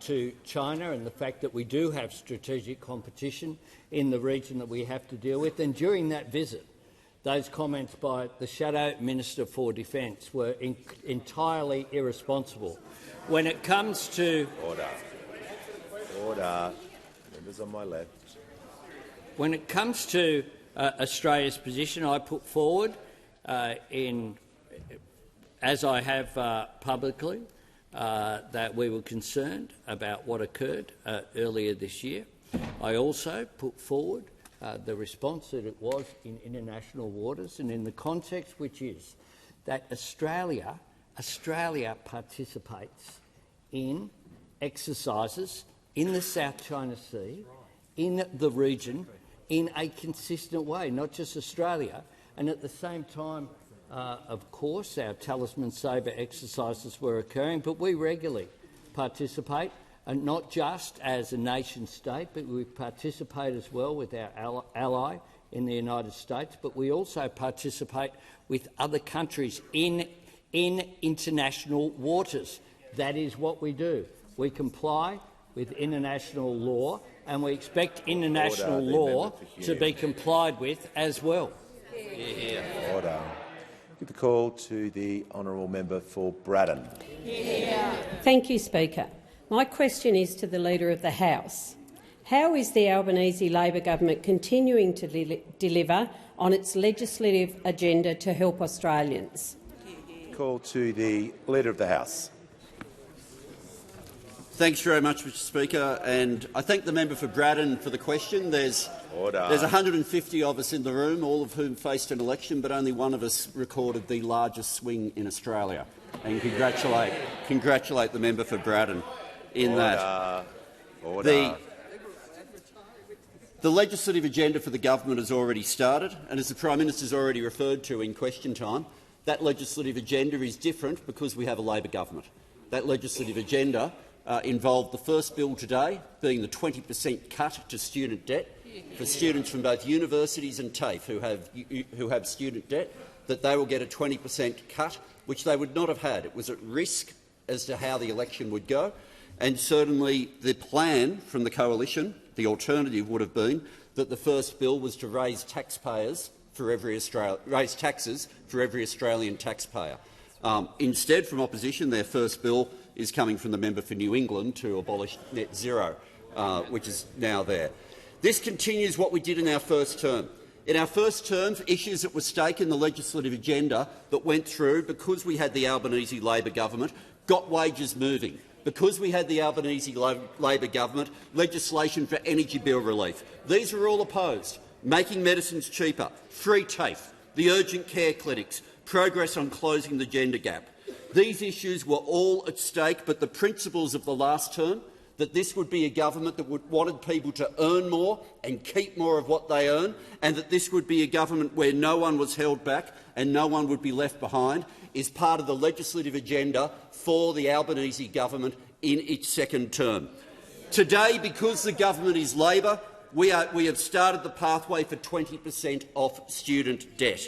S3: to China and the fact that we do have strategic competition in the region that we have to deal with. And during that visit, those comments by the Shadow Minister for Defence were entirely irresponsible. When it comes to—
S1: Order. Order. Members on my left.
S3: When it comes to Australia's position, I put forward, as I have publicly, that we were concerned about what occurred earlier this year. I also put forward the response that it was in international waters and in the context which is that Australia participates in exercises in the South China Sea, in the region, in a consistent way, not just Australia. And at the same time, of course, our Talisman Sabre exercises were occurring, but we regularly participate, and not just as a nation-state, but we participate as well with our ally in the United States, but we also participate with other countries in international waters. That is what we do. We comply with international law, and we expect international law to be complied with as well.
S1: Order. Give the call to the honourable member for Braddon.
S19: Thank you, Speaker. My question is to the Leader of the House. How is the Albanese Labor government continuing to deliver on its legislative agenda to help Australians?
S1: Call to the Leader of the House.
S20: Thanks very much, Mr Speaker, and I thank the member for Braddon for the question. There's 150 of us in the room, all of whom faced an election, but only one of us recorded the largest swing in Australia. And congratulate the member for Braddon in that. The legislative agenda for the government has already started, and as the Prime Minister has already referred to in question time, that legislative agenda is different because we have a Labor government. That legislative agenda involved the first bill today being the 20% cut to student debt for students from both universities and TAFE who have student debt, that they will get a 20% cut, which they would not have had. It was at risk as to how the election would go, and certainly the plan from the coalition, the alternative would have been that the first bill was to raise taxes for every Australian taxpayer. Instead, from opposition, their first bill is coming from the member for New England to abolish net zero, which is now there. This continues what we did in our first term. In our first term, issues that were stake in the legislative agenda that went through because we had the Albanese Labor government got wages moving. Because we had the Albanese Labor government, legislation for energy bill relief. These were all opposed. Making medicines cheaper, free TAFE, the urgent care clinics, progress on closing the gender gap. These issues were all at stake, but the principles of the last term, that this would be a government that wanted people to earn more and keep more of what they earn, and that this would be a government where no one was held back and no one would be left behind, is part of the legislative agenda for the Albanese government in its second term. Today, because the government is Labor, we have started the pathway for 20% off student debt.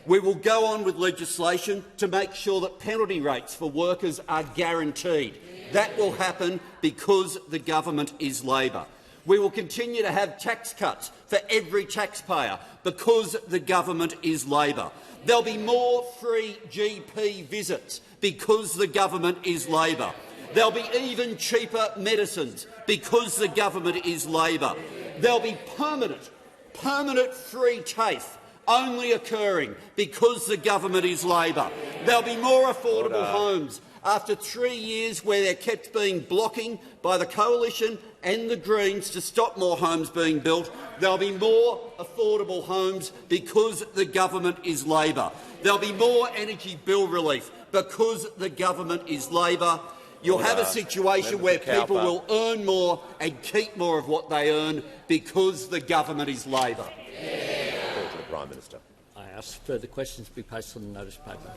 S20: We will go on with legislation to make sure that penalty rates for workers are guaranteed. That will happen because the government is Labor. We will continue to have tax cuts for every taxpayer because the government is Labor. There will be more free GP visits because the government is Labor. There will be even cheaper medicines because the government is Labor. There will be permanent free TAFE only occurring because the government is Labor. There will be more affordable homes. After 3 years where they're kept being blocking by the Coalition and the Greens to stop more homes being built, there will be more affordable homes because the government is Labor. There will be more energy bill relief because the government is Labor. You'll have a situation where people will earn more and keep more of what they earn because the government is Labor.
S1: Call to the Prime Minister.
S3: I ask further questions to be placed on the notice paper.